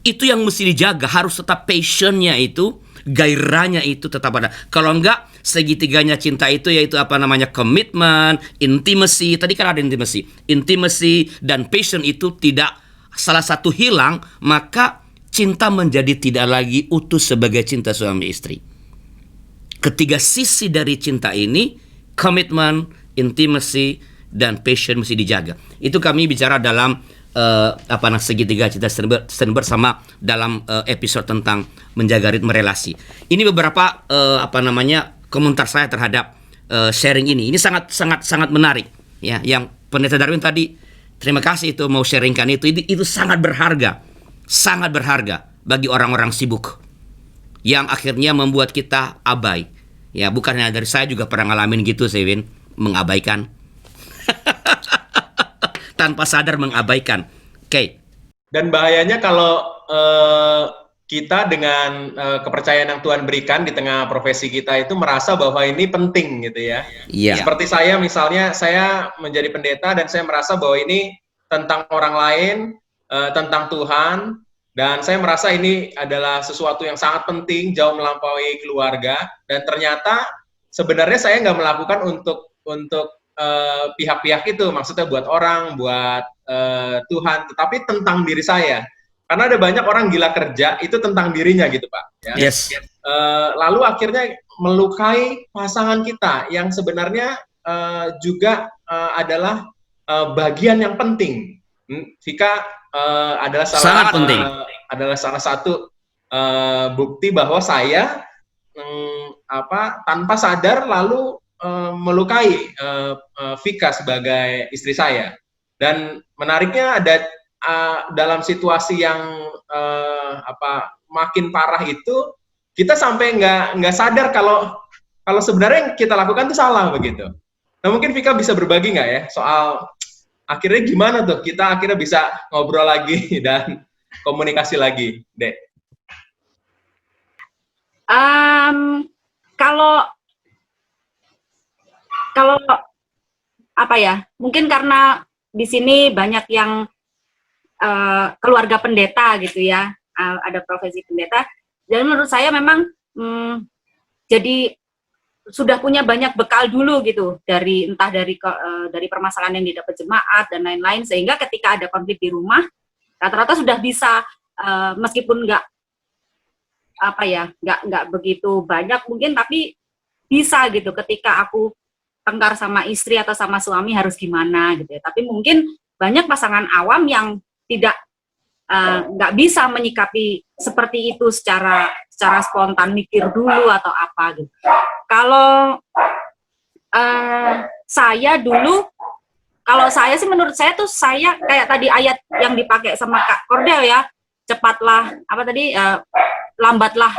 Itu yang mesti dijaga, harus tetap passionnya itu, gairahnya itu tetap ada. Kalau enggak, segitiganya cinta itu yaitu komitmen, intimacy. Tadi kan ada intimacy dan passion itu tidak salah satu hilang, maka cinta menjadi tidak lagi utuh sebagai cinta suami istri. Ketiga sisi dari cinta ini, komitmen, intimacy, dan passion mesti dijaga. Itu kami bicara dalam segitiga cinta Steinberg sama dalam episode tentang menjaga ritme relasi. Ini beberapa komentar saya terhadap sharing ini. Ini sangat menarik ya. Yang Pendeta Darwin tadi, terima kasih itu mau sharingkan itu sangat berharga bagi orang-orang sibuk yang akhirnya membuat kita abai. Ya, bukan hanya dari saya, juga pernah ngalamin gitu, Sewin, mengabaikan. Tanpa sadar mengabaikan. Oke. Dan bahayanya kalau kita dengan kepercayaan yang Tuhan berikan di tengah profesi kita itu merasa bahwa ini penting gitu ya. Iya. Seperti saya misalnya, saya menjadi pendeta dan saya merasa bahwa ini tentang orang lain, tentang Tuhan, dan saya merasa ini adalah sesuatu yang sangat penting, jauh melampaui keluarga, dan ternyata sebenarnya saya nggak melakukan untuk pihak-pihak itu, maksudnya buat orang, buat Tuhan, tetapi tentang diri saya. Karena ada banyak orang gila kerja, itu tentang dirinya gitu Pak. Ya. Yes. Lalu akhirnya melukai pasangan kita, yang sebenarnya juga adalah bagian yang penting. Vika adalah Sangat penting. Adalah salah satu bukti bahwa saya tanpa sadar lalu melukai Vika sebagai istri saya. Dan menariknya ada dalam situasi yang makin parah itu, kita sampai nggak sadar kalau sebenarnya yang kita lakukan itu salah begitu. Nah mungkin Vika bisa berbagi nggak ya soal akhirnya gimana tuh kita akhirnya bisa ngobrol lagi dan komunikasi lagi, Dek? Kalau apa ya? Mungkin karena di sini banyak yang keluarga pendeta gitu ya, ada profesi pendeta. Dan menurut saya memang jadi sudah punya banyak bekal dulu gitu dari entah dari permasalahan yang didapat jemaat dan lain-lain, sehingga ketika ada konflik di rumah rata-rata sudah bisa meskipun nggak begitu banyak mungkin, tapi bisa gitu ketika aku tengkar sama istri atau sama suami harus gimana gitu ya. Tapi mungkin banyak pasangan awam yang tidak nggak bisa menyikapi seperti itu secara spontan, mikir dulu atau apa gitu. Kalau saya dulu, kalau saya sih menurut saya tuh saya kayak tadi ayat yang dipakai sama Kak Cordel ya, cepatlah lambatlah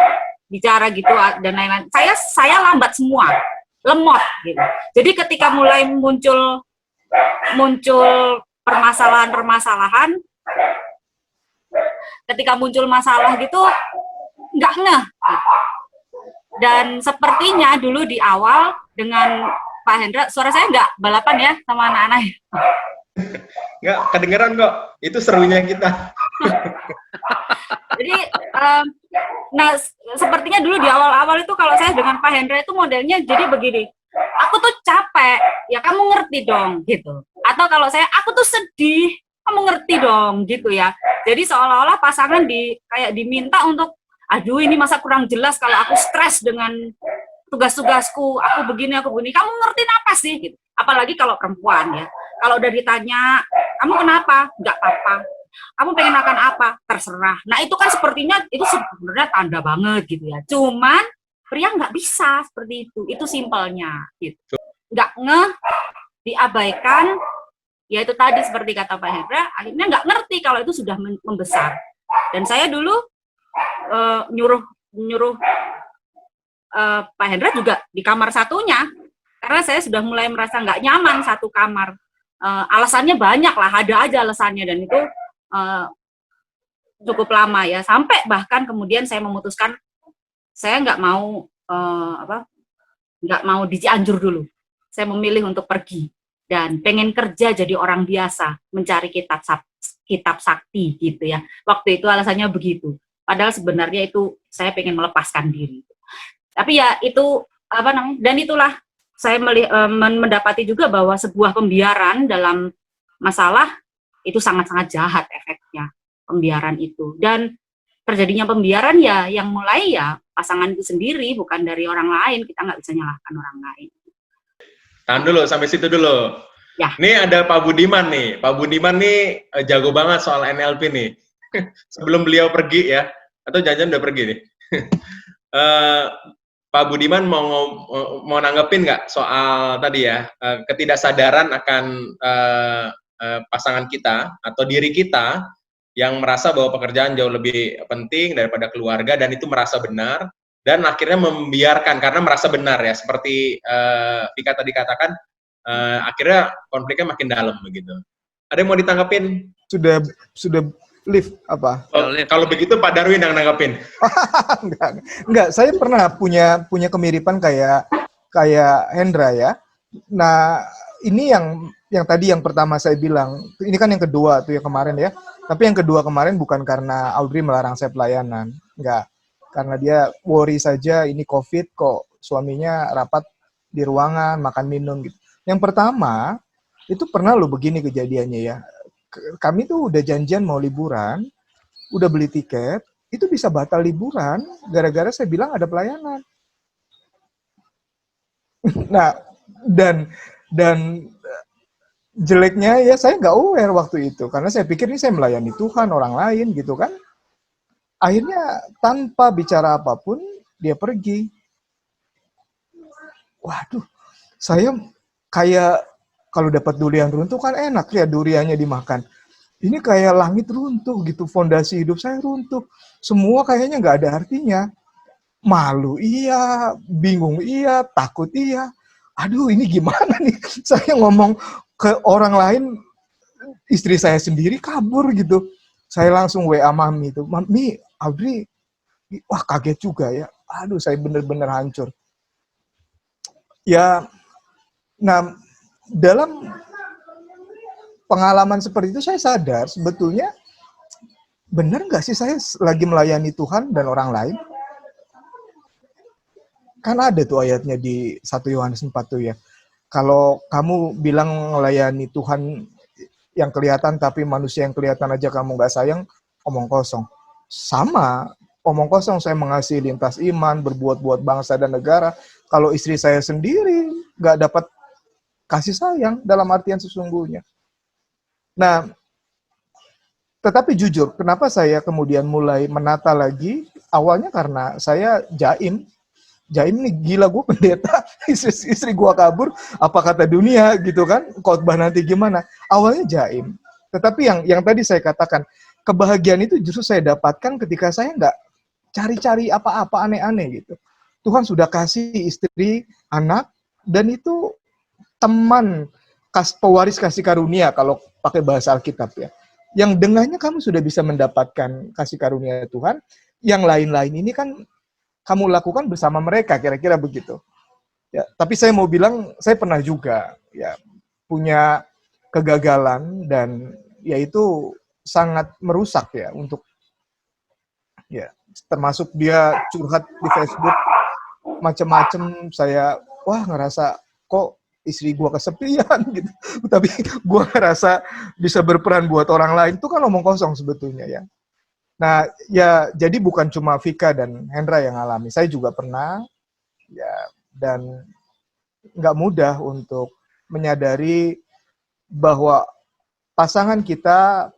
bicara gitu dan lain-lain. Saya lambat semua, lemot gitu. Jadi ketika mulai muncul permasalahan, ketika muncul masalah gitu nggak ngeh gitu. Dan sepertinya dulu di awal dengan Pak Hendra, suara saya nggak balapan ya sama anak-anak? Nggak kedengeran kok, itu serunya kita. Jadi nah sepertinya dulu di awal-awal itu kalau saya dengan Pak Hendra itu modelnya jadi begini, aku tuh capek, ya kamu ngerti dong gitu. Atau kalau aku tuh sedih, kamu ngerti dong gitu ya. Jadi seolah-olah pasangan kayak diminta untuk, aduh ini masa kurang jelas kalau aku stres dengan tugas-tugasku, aku begini, kamu ngertiin apa sih gitu. Apalagi kalau perempuan ya, kalau udah ditanya, kamu kenapa? Nggak apa-apa. Kamu pengen makan apa? Terserah. Nah itu kan sepertinya itu sebenarnya tanda banget gitu ya. Cuman pria nggak bisa seperti itu simpelnya gitu. Nggak ngeh, diabaikan, ya itu tadi seperti kata Pak Hendra, akhirnya nggak ngerti kalau itu sudah membesar. Dan saya dulu nyuruh Pak Hendra juga di kamar satunya, karena saya sudah mulai merasa nggak nyaman satu kamar. Alasannya banyak lah, ada aja alasannya, dan itu cukup lama ya, sampai bahkan kemudian saya memutuskan saya nggak mau di Cianjur dulu. Saya memilih untuk pergi dan pengen kerja jadi orang biasa, mencari kitab sakti gitu ya. Waktu itu alasannya begitu. Padahal sebenarnya itu saya pengen melepaskan diri. Tapi ya itu dan itulah saya mendapati juga bahwa sebuah pembiaran dalam masalah itu sangat-sangat jahat efeknya, pembiaran itu. Dan terjadinya pembiaran ya yang mulai ya pasangan itu sendiri, bukan dari orang lain. Kita nggak bisa nyalahkan orang lain. Tahan dulu, sampai situ dulu. Ya. Ini ada Pak Budiman nih. Pak Budiman nih jago banget soal NLP nih. Sebelum beliau pergi ya, atau jangan-jangan udah pergi nih. Pak Budiman mau nanggepin nggak soal tadi ya, ketidaksadaran akan pasangan kita atau diri kita yang merasa bahwa pekerjaan jauh lebih penting daripada keluarga, dan itu merasa benar, dan akhirnya membiarkan karena merasa benar ya, seperti Vika tadi katakan, akhirnya konfliknya makin dalam begitu. Ada yang mau ditanggapin? Sudah Lift apa? Kalau begitu Pak Darwin yang nanggapin. Enggak, saya pernah punya kemiripan kayak Hendra ya. Nah, ini yang tadi yang pertama saya bilang, ini kan yang kedua tuh yang kemarin ya. Tapi yang kedua kemarin bukan karena Audrey melarang saya pelayanan, enggak. Karena dia worry saja ini COVID kok suaminya rapat di ruangan, makan minum gitu. Yang pertama, itu pernah loh begini kejadiannya ya. Kami tuh udah janjian mau liburan, udah beli tiket, itu bisa batal liburan gara-gara saya bilang ada pelayanan. Nah, dan jeleknya ya saya nggak aware waktu itu karena saya pikir ini saya melayani Tuhan orang lain gitu kan. Akhirnya tanpa bicara apapun dia pergi. Waduh, saya kayak kalau dapat durian runtuh kan enak ya duriannya dimakan. Ini kayak langit runtuh gitu, fondasi hidup saya runtuh. Semua kayaknya nggak ada artinya. Malu iya, bingung iya, takut iya. Aduh ini gimana nih? Saya ngomong ke orang lain, istri saya sendiri kabur gitu. Saya langsung WA Mami itu, Mami, Audrey, wah kaget juga ya. Aduh saya bener-bener hancur. Ya, nah dalam pengalaman seperti itu saya sadar sebetulnya benar nggak sih saya lagi melayani Tuhan dan orang lain? Kan ada tuh ayatnya di 1 Yohanes 4 tuh ya. Kalau kamu bilang melayani Tuhan yang kelihatan tapi manusia yang kelihatan aja kamu nggak sayang, omong kosong. Sama, omong kosong saya mengasihi lintas iman, berbuat buat bangsa dan negara. Kalau istri saya sendiri nggak dapat kasih sayang dalam artian sesungguhnya. Nah, tetapi jujur, kenapa saya kemudian mulai menata lagi? Awalnya karena saya jaim nih gila gue pendeta, istri gue kabur, apa kata dunia gitu kan? Khotbah nanti gimana? Awalnya jaim. Tetapi yang tadi saya katakan, kebahagiaan itu justru saya dapatkan ketika saya nggak cari-cari apa-apa aneh-aneh gitu. Tuhan sudah kasih istri, anak, dan itu teman pewaris kasih karunia kalau pakai bahasa Alkitab ya. Yang dengannya kamu sudah bisa mendapatkan kasih karunia Tuhan, yang lain-lain ini kan kamu lakukan bersama mereka, kira-kira begitu. Ya, tapi saya mau bilang, saya pernah juga ya punya kegagalan dan yaitu sangat merusak ya untuk ya termasuk dia curhat di Facebook macam-macam, saya ngerasa kok istri gua kesepian gitu. Tapi gua ngerasa bisa berperan buat orang lain, itu kan omong kosong sebetulnya ya. Nah, ya jadi bukan cuma Vika dan Hendra yang alami, saya juga pernah ya, dan nggak mudah untuk menyadari bahwa pasangan kita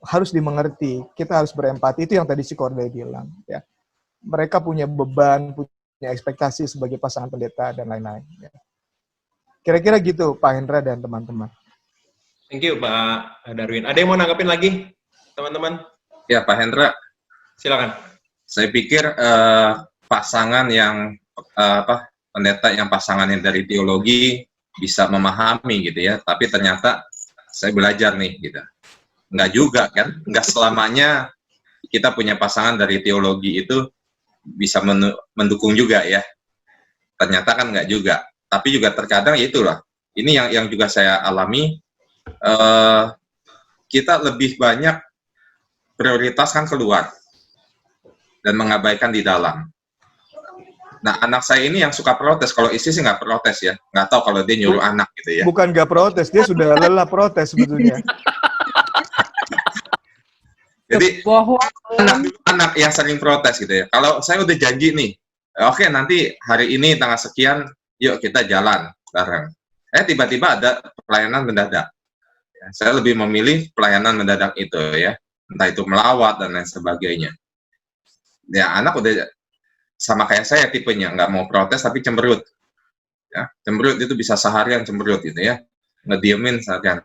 harus dimengerti, kita harus berempati, itu yang tadi si Corday bilang ya. Mereka punya beban, punya ekspektasi sebagai pasangan pendeta dan lain-lain ya. Kira-kira gitu Pak Hendra dan teman-teman. Thank you Pak Darwin. Ada yang mau nanggapin lagi teman-teman? Ya Pak Hendra, silakan. Saya pikir pasangan yang pendeta yang pasangan yang dari teologi bisa memahami gitu ya, tapi ternyata saya belajar nih gitu. Enggak juga kan, enggak selamanya kita punya pasangan dari teologi itu bisa mendukung juga ya. Ternyata kan enggak juga. Tapi juga terkadang ya itulah. Ini yang juga saya alami, kita lebih banyak prioritas kan keluar dan mengabaikan di dalam. Nah, anak saya ini yang suka protes. Kalau istri sih nggak protes ya. Nggak tahu kalau dia nyuruh anak gitu ya. Bukan nggak protes, dia sudah lelah protes sebetulnya. Jadi anak yang sering protes gitu ya. Kalau saya udah janji nih, oke nanti hari ini tanggal sekian, yuk kita jalan bareng. Tiba-tiba ada pelayanan mendadak. Ya, saya lebih memilih pelayanan mendadak itu ya. Entah itu melawat dan lain sebagainya. Ya anak udah sama kayak saya tipenya, nggak mau protes tapi cemberut. Ya, cemberut itu bisa seharian cemberut gitu ya, ngediemin seharian.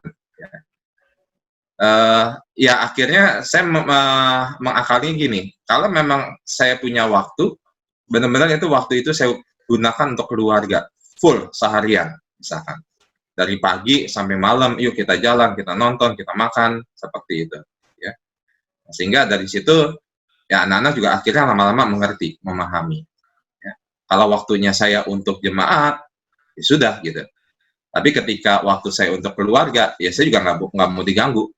Ya akhirnya saya mengakali gini, kalau memang saya punya waktu, benar-benar itu waktu itu saya gunakan untuk keluarga, full seharian misalkan. Dari pagi sampai malam, yuk kita jalan, kita nonton, kita makan, seperti itu. Sehingga dari situ ya anak-anak juga akhirnya lama-lama mengerti, memahami. Ya. Kalau waktunya saya untuk jemaat, ya sudah gitu. Tapi ketika waktu saya untuk keluarga, ya saya juga nggak mau diganggu.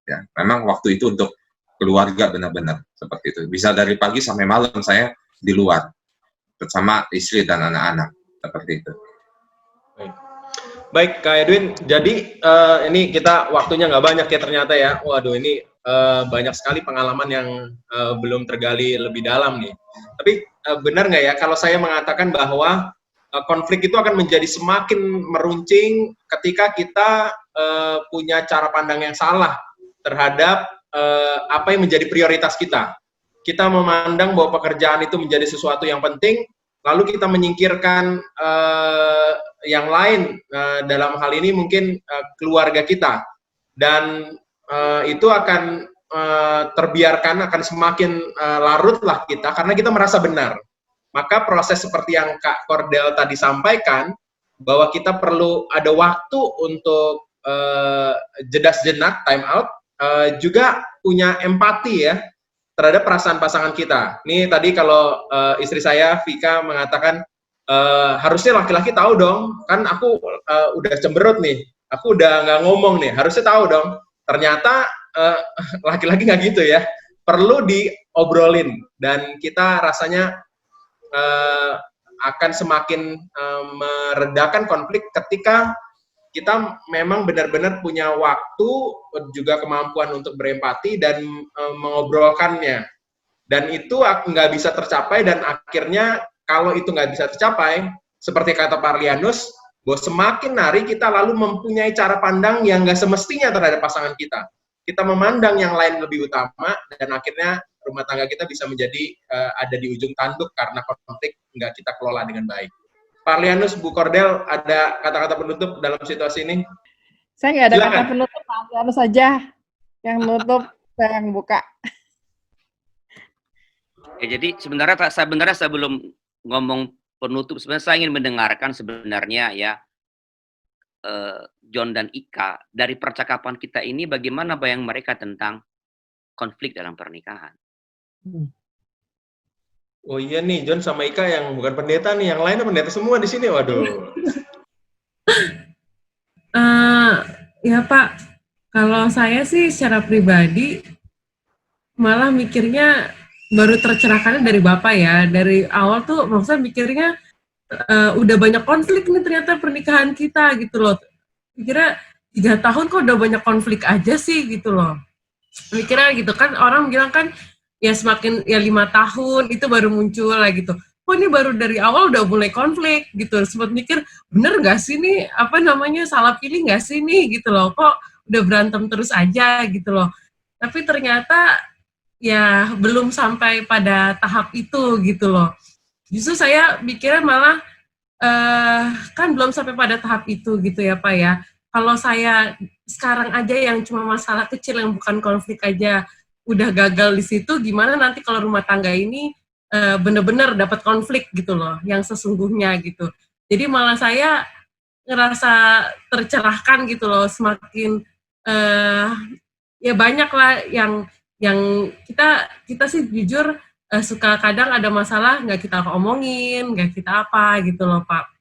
Ya, memang waktu itu untuk keluarga benar-benar seperti itu. Bisa dari pagi sampai malam saya di luar bersama istri dan anak-anak seperti itu. Baik, Kak Edwin. Jadi ini kita waktunya nggak banyak ya ternyata ya. Waduh, ini banyak sekali pengalaman yang belum tergali lebih dalam nih. Tapi benar nggak ya kalau saya mengatakan bahwa konflik itu akan menjadi semakin meruncing ketika kita punya cara pandang yang salah terhadap apa yang menjadi prioritas kita. Kita memandang bahwa pekerjaan itu menjadi sesuatu yang penting, lalu kita menyingkirkan yang lain, dalam hal ini mungkin keluarga kita, dan itu akan terbiarkan, akan semakin larutlah kita karena kita merasa benar. Maka proses seperti yang Kak Cordel tadi sampaikan, bahwa kita perlu ada waktu untuk jeda sejenak, time out, juga punya empati ya terhadap perasaan pasangan kita. Nih tadi kalau istri saya Vika mengatakan harusnya laki-laki tahu dong, kan aku udah cemberut nih, aku udah nggak ngomong nih, harusnya tahu dong. Ternyata laki-laki nggak gitu ya, perlu diobrolin dan kita rasanya akan semakin meredakan konflik ketika kita memang benar-benar punya waktu, juga kemampuan untuk berempati dan mengobrolkannya. Dan itu nggak bisa tercapai, dan akhirnya kalau itu nggak bisa tercapai, seperti kata Pak Arlianus, bahwa semakin hari kita lalu mempunyai cara pandang yang nggak semestinya terhadap pasangan kita. Kita memandang yang lain lebih utama, dan akhirnya rumah tangga kita bisa menjadi ada di ujung tanduk karena konflik nggak kita kelola dengan baik. Pak Arlianus, Bu Cordel, ada kata-kata penutup dalam situasi ini? Saya nggak ada Silakan. kata penutup, Pak Arlianus saja yang menutup, saya yang buka. Ya, jadi sebenarnya sebelum ngomong penutup, sebenarnya saya ingin mendengarkan sebenarnya ya John dan Ika dari percakapan kita ini, bagaimana bayang mereka tentang konflik dalam pernikahan. Oh iya nih, John sama Ika yang bukan pendeta nih, yang lainnya pendeta semua di sini, waduh. Ya Pak, kalau saya sih secara pribadi malah mikirnya baru tercerahkannya dari Bapak ya. Dari awal tuh maksudnya mikirnya udah banyak konflik nih ternyata pernikahan kita gitu loh. Mikirnya 3 tahun kok udah banyak konflik aja sih gitu loh. Mikirnya gitu kan, orang bilang kan ya semakin ya 5 tahun itu baru muncul lah gitu. Kok ini baru dari awal udah mulai konflik gitu. Sempat mikir, bener gak sih nih, apa namanya, salah pilih gak sih nih gitu loh. Kok udah berantem terus aja gitu loh. Tapi ternyata ya belum sampai pada tahap itu gitu loh. Justru saya mikirnya malah kan belum sampai pada tahap itu gitu ya Pak ya. Kalau saya sekarang aja yang cuma masalah kecil yang bukan konflik aja udah gagal di situ, gimana nanti kalau rumah tangga ini benar-benar dapat konflik gitu loh, yang sesungguhnya gitu. Jadi malah saya ngerasa tercerahkan gitu loh, semakin ya banyak lah yang kita sih jujur suka kadang ada masalah nggak kita omongin, nggak kita apa gitu loh Pak.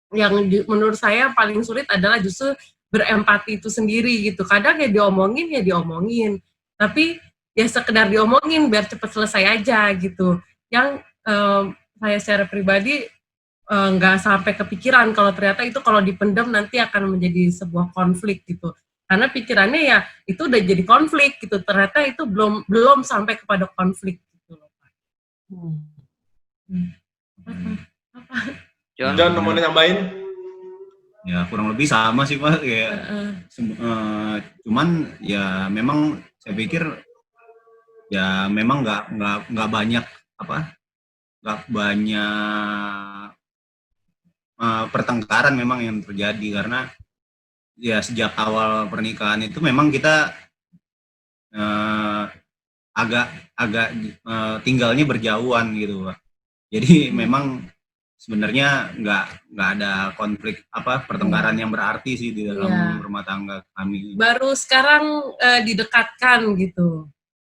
Yang menurut saya paling sulit adalah justru berempati itu sendiri gitu. Kadang ya diomongin, tapi ya sekedar diomongin biar cepat selesai aja gitu. Yang saya secara pribadi nggak sampai kepikiran kalau ternyata itu kalau dipendam nanti akan menjadi sebuah konflik gitu. Karena pikirannya ya itu udah jadi konflik gitu. Ternyata itu belum sampai kepada konflik gitu loh Pak. John mau nambahin? Ya kurang lebih sama sih Pak, kayak cuman ya memang saya pikir ya memang nggak banyak pertengkaran memang yang terjadi, karena ya sejak awal pernikahan itu memang kita agak tinggalnya berjauhan gitu Pak. Jadi memang sebenarnya nggak ada konflik pertengkaran yang berarti sih di dalam rumah tangga kami. Baru sekarang didekatkan gitu.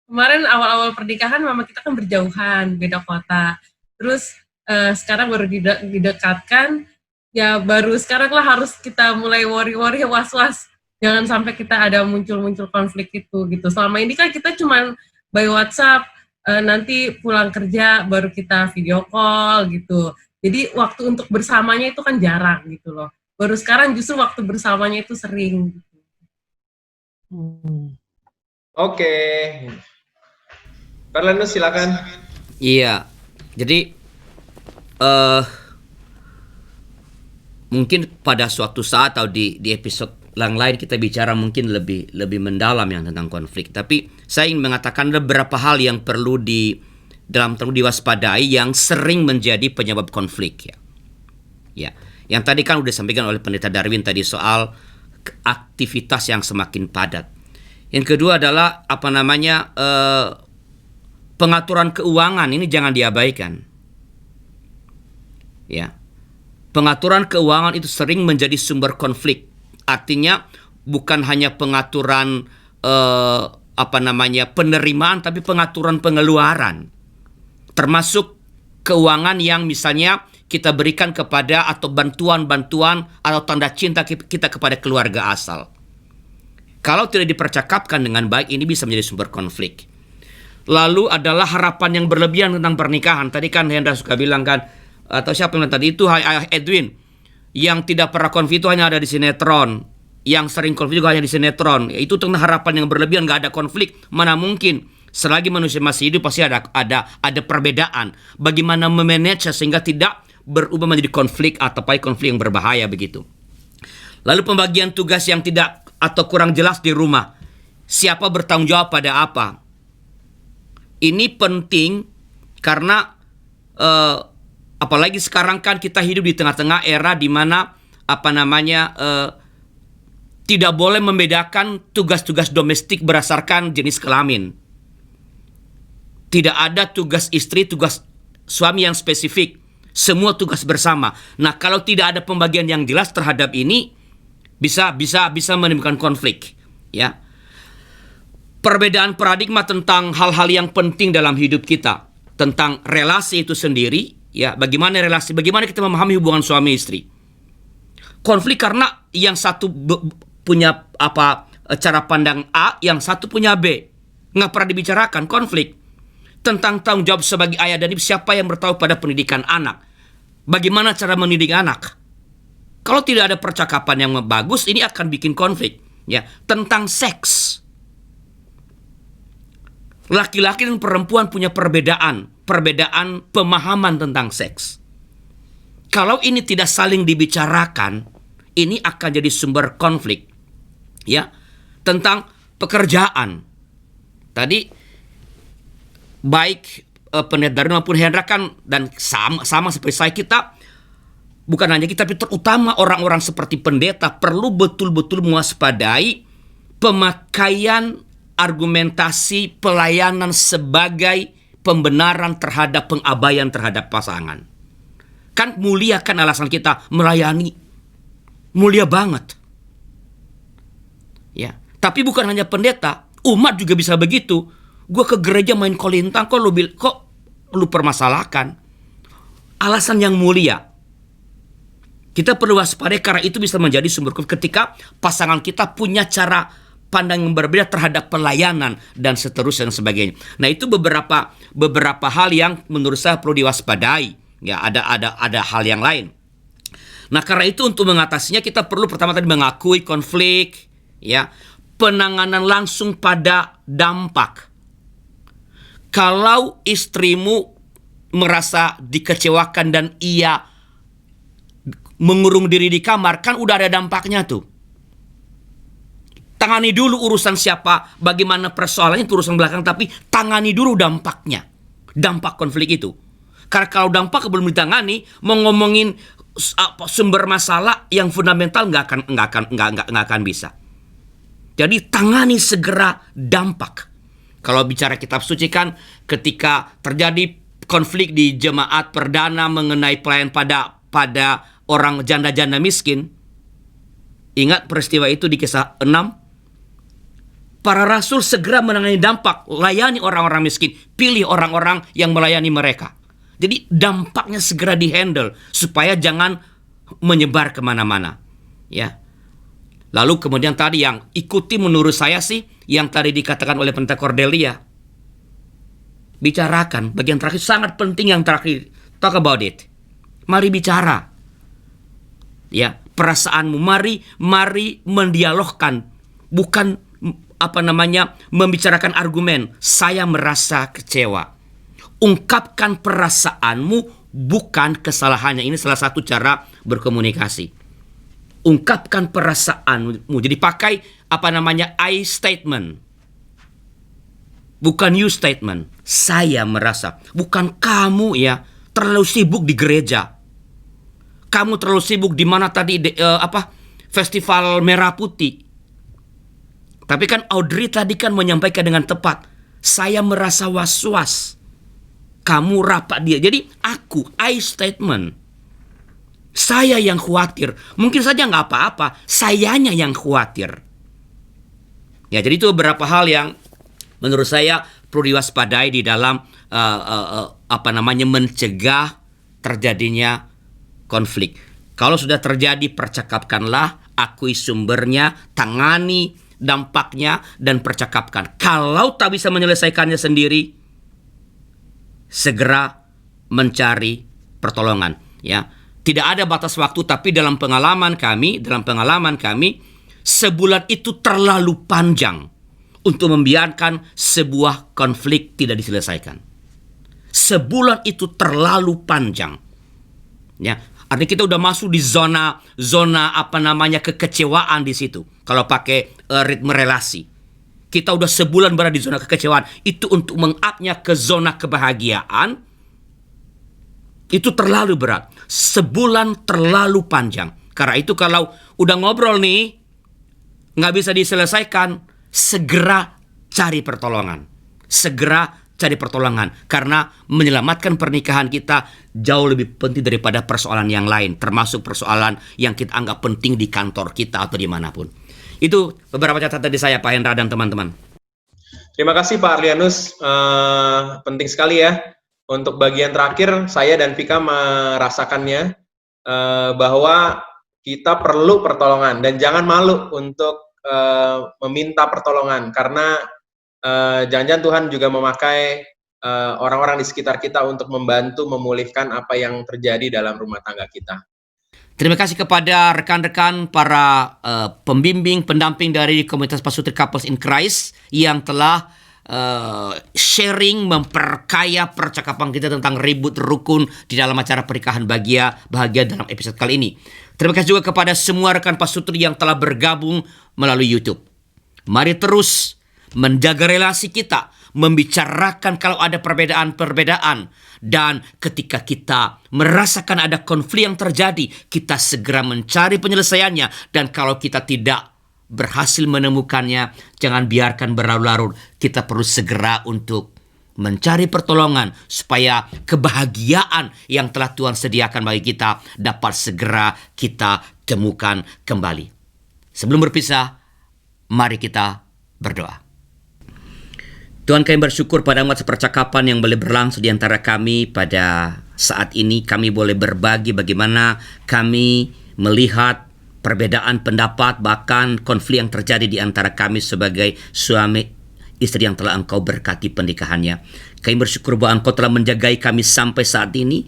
kemarin awal-awal pernikahan mama kita kan berjauhan, beda kota. Terus sekarang baru didekatkan, ya baru sekarang lah harus kita mulai worry-worry, was-was. Jangan sampai kita ada muncul-muncul konflik itu gitu. Selama ini kan kita cuman by WhatsApp, nanti pulang kerja baru kita video call gitu. Jadi waktu untuk bersamanya itu kan jarang gitu loh. Baru sekarang justru waktu bersamanya itu sering. Oke. Parlenus silakan. Iya. Jadi mungkin pada suatu saat atau di episode yang lain kita bicara mungkin lebih mendalam yang tentang konflik. Tapi saya ingin mengatakan ada beberapa hal yang perlu diwaspadai yang sering menjadi penyebab konflik ya. Ya. Yang tadi kan udah disampaikan oleh Pendeta Darwin tadi soal aktivitas yang semakin padat. Yang kedua adalah pengaturan keuangan ini jangan diabaikan. Ya. Pengaturan keuangan itu sering menjadi sumber konflik. Artinya bukan hanya pengaturan penerimaan, tapi pengaturan pengeluaran. Termasuk keuangan yang misalnya kita berikan kepada atau bantuan-bantuan atau tanda cinta kita kepada keluarga asal. Kalau tidak dipercakapkan dengan baik, ini bisa menjadi sumber konflik. Lalu adalah harapan yang berlebihan tentang pernikahan. Tadi kan Hendra suka bilang kan, atau siapa yang tadi itu, Edwin, yang tidak pernah konflik itu hanya ada di sinetron. Yang sering konflik juga hanya di sinetron. Itu tentang harapan yang berlebihan, nggak ada konflik. Mana mungkin? Selagi manusia masih hidup pasti ada perbedaan. Bagaimana memanage sehingga tidak berubah menjadi konflik atau konflik yang berbahaya begitu. Lalu pembagian tugas yang tidak atau kurang jelas di rumah. Siapa bertanggung jawab pada apa? Ini penting karena apalagi sekarang kan kita hidup di tengah-tengah era di mana tidak boleh membedakan tugas-tugas domestik berdasarkan jenis kelamin. Tidak ada tugas istri, tugas suami yang spesifik. Semua tugas bersama. Nah, kalau tidak ada pembagian yang jelas terhadap ini, bisa menimbulkan konflik. Ya, perbedaan paradigma tentang hal-hal yang penting dalam hidup kita, tentang relasi itu sendiri. Ya, bagaimana kita memahami hubungan suami istri. Konflik karena yang satu punya cara pandang A, yang satu punya B. Nggak pernah dibicarakan konflik. Tentang tanggung jawab sebagai ayah dan ibu, siapa yang bertanggung pada pendidikan anak. Bagaimana cara mendidik anak? Kalau tidak ada percakapan yang bagus, ini akan bikin konflik. Ya, tentang seks. Laki-laki dan perempuan punya perbedaan pemahaman tentang seks. Kalau ini tidak saling dibicarakan, ini akan jadi sumber konflik. Ya, tentang pekerjaan. Tadi baik Pendeta Darwin maupun Hendra kan dan sama seperti saya, kita bukan hanya kita, tapi terutama orang-orang seperti pendeta perlu betul-betul mewaspadai pemakaian argumentasi pelayanan sebagai pembenaran terhadap pengabaian terhadap pasangan. Kan mulia kan alasan kita melayani. Mulia banget. Ya, tapi bukan hanya pendeta, umat juga bisa begitu. Gue ke gereja main kolintang, kok lu permasalahkan? Alasan yang mulia. Kita perlu waspadai karena itu bisa menjadi sumber konflik ketika pasangan kita punya cara pandang yang berbeda terhadap pelayanan dan seterusnya dan sebagainya. Nah, itu beberapa hal yang menurut saya perlu diwaspadai. Ya, ada hal yang lain. Nah, karena itu untuk mengatasinya kita perlu pertama tadi mengakui konflik, ya, penanganan langsung pada dampak. Kalau istrimu merasa dikecewakan dan ia mengurung diri di kamar, kan udah ada dampaknya tuh. Tangani dulu urusan siapa, bagaimana persoalannya itu urusan belakang, tapi tangani dulu dampaknya. Dampak konflik itu. Karena kalau dampak belum ditangani, mau ngomongin sumber masalah yang fundamental nggak akan bisa. Jadi tangani segera dampak. Kalau bicara kitab suci kan ketika terjadi konflik di jemaat perdana mengenai pelayan pada orang janda-janda miskin. Ingat peristiwa itu di Kisah 6. Para rasul segera menangani dampak, layani orang-orang miskin, pilih orang-orang yang melayani mereka. Jadi dampaknya segera dihandle supaya jangan menyebar kemana-mana. Ya. Lalu kemudian tadi yang ikuti menurut saya sih yang tadi dikatakan oleh Pendeta Cordelia. Bicarakan, bagian terakhir sangat penting yang terakhir. Talk about it. Mari bicara. Ya, perasaanmu mari mendialogkan, bukan membicarakan argumen. Saya merasa kecewa. Ungkapkan perasaanmu, bukan kesalahannya. Ini salah satu cara berkomunikasi. Ungkapkan perasaanmu. Jadi pakai I statement. Bukan you statement. Saya merasa. Bukan kamu ya terlalu sibuk di gereja. Kamu terlalu sibuk di mana tadi festival Merah Putih. Tapi kan Audrey tadi kan menyampaikan dengan tepat. Saya merasa was-was. Kamu rapat dia. Jadi I statement. Saya yang khawatir. Mungkin saja nggak apa-apa. Sayanya yang khawatir. Ya, jadi itu beberapa hal yang menurut saya perlu diwaspadai di dalam mencegah terjadinya konflik. Kalau sudah terjadi, percakapkanlah, akui sumbernya, tangani dampaknya, dan percakapkan. Kalau tak bisa menyelesaikannya sendiri, segera mencari pertolongan. Ya, tidak ada batas waktu, tapi dalam pengalaman kami, sebulan itu terlalu panjang untuk membiarkan sebuah konflik tidak diselesaikan. Sebulan itu terlalu panjang. Ya, artinya kita udah masuk di zona kekecewaan di situ. Kalau pakai ritme relasi, kita udah sebulan berada di zona kekecewaan. Itu untuk meng-up-nya ke zona kebahagiaan, itu terlalu berat. Sebulan terlalu panjang. Karena itu kalau udah ngobrol nih, nggak bisa diselesaikan, segera cari pertolongan. Karena menyelamatkan pernikahan kita jauh lebih penting daripada persoalan yang lain, termasuk persoalan yang kita anggap penting di kantor kita atau dimanapun. Itu beberapa catatan dari saya, Pak Hendra dan teman-teman. Terima kasih Pak Arlianus, penting sekali ya. Untuk bagian terakhir, saya dan Vika merasakannya bahwa kita perlu pertolongan dan jangan malu untuk meminta pertolongan, karena jangan-jangan Tuhan juga memakai orang-orang di sekitar kita untuk membantu memulihkan apa yang terjadi dalam rumah tangga kita. Terima kasih kepada rekan-rekan para pembimbing, pendamping dari komunitas Pasutri Couples in Christ yang telah sharing, memperkaya percakapan kita tentang ribut rukun di dalam acara pernikahan bahagia dalam episode kali ini. Terima kasih juga kepada semua rekan Pasutri yang telah bergabung melalui YouTube. Mari terus menjaga relasi kita, membicarakan kalau ada perbedaan, dan ketika kita merasakan ada konflik yang terjadi, kita segera mencari penyelesaiannya, dan kalau kita tidak berhasil menemukannya, jangan biarkan berlarut-larut. Kita perlu segera untuk mencari pertolongan supaya kebahagiaan yang telah Tuhan sediakan bagi kita dapat segera kita temukan kembali. Sebelum berpisah, mari kita berdoa. Tuhan, kami bersyukur pada atas percakapan yang boleh berlangsung di antara kami pada saat ini. Kami boleh berbagi bagaimana kami melihat perbedaan pendapat, bahkan konflik yang terjadi di antara kami sebagai suami istri yang telah Engkau berkati pernikahannya. Kami bersyukur bahwa Engkau telah menjagai kami sampai saat ini.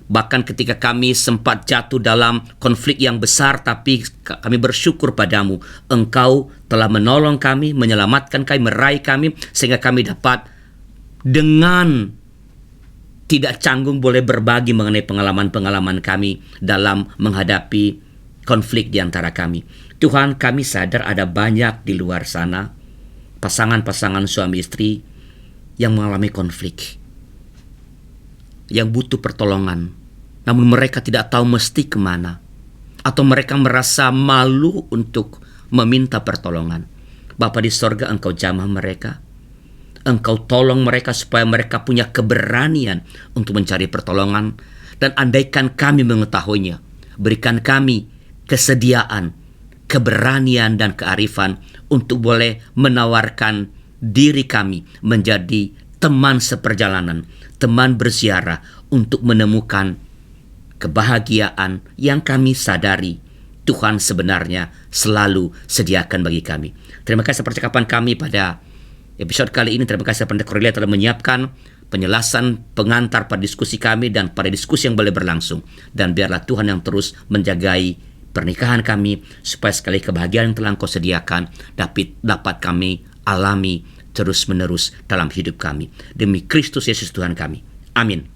Bahkan ketika kami sempat jatuh dalam konflik yang besar, tapi kami bersyukur padamu. Engkau telah menolong kami, menyelamatkan kami, meraih kami, sehingga kami dapat dengan tidak canggung boleh berbagi mengenai pengalaman-pengalaman kami dalam menghadapi konflik di antara kami. Tuhan, kami sadar ada banyak di luar sana pasangan-pasangan suami istri yang mengalami konflik, yang butuh pertolongan, namun mereka tidak tahu mesti kemana, atau mereka merasa malu untuk meminta pertolongan. Bapa di sorga, Engkau jamah mereka, Engkau tolong mereka supaya mereka punya keberanian untuk mencari pertolongan, dan andaikan kami mengetahuinya, berikan kami kesediaan, keberanian, dan kearifan untuk boleh menawarkan diri kami menjadi teman seperjalanan, teman berziarah untuk menemukan kebahagiaan yang kami sadari Tuhan sebenarnya selalu sediakan bagi kami. Terima kasih percakapan kami pada episode kali ini. Terima kasih Pendeta Cornelia telah menyiapkan penjelasan pengantar pada diskusi kami dan pada diskusi yang boleh berlangsung. Dan biarlah Tuhan yang terus menjagai pernikahan kami supaya sekali kebahagiaan yang telah Engkau sediakan dapat kami alami terus-menerus dalam hidup kami. Demi Kristus Yesus Tuhan kami. Amin.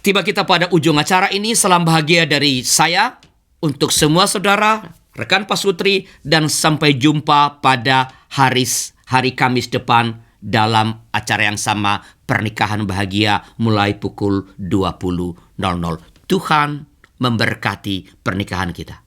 Tiba kita pada ujung acara ini. Salam bahagia dari saya untuk semua saudara, rekan Pasutri, dan sampai jumpa pada hari Kamis depan dalam acara yang sama, Pernikahan Bahagia, mulai pukul 20.00. Tuhan memberkati pernikahan kita.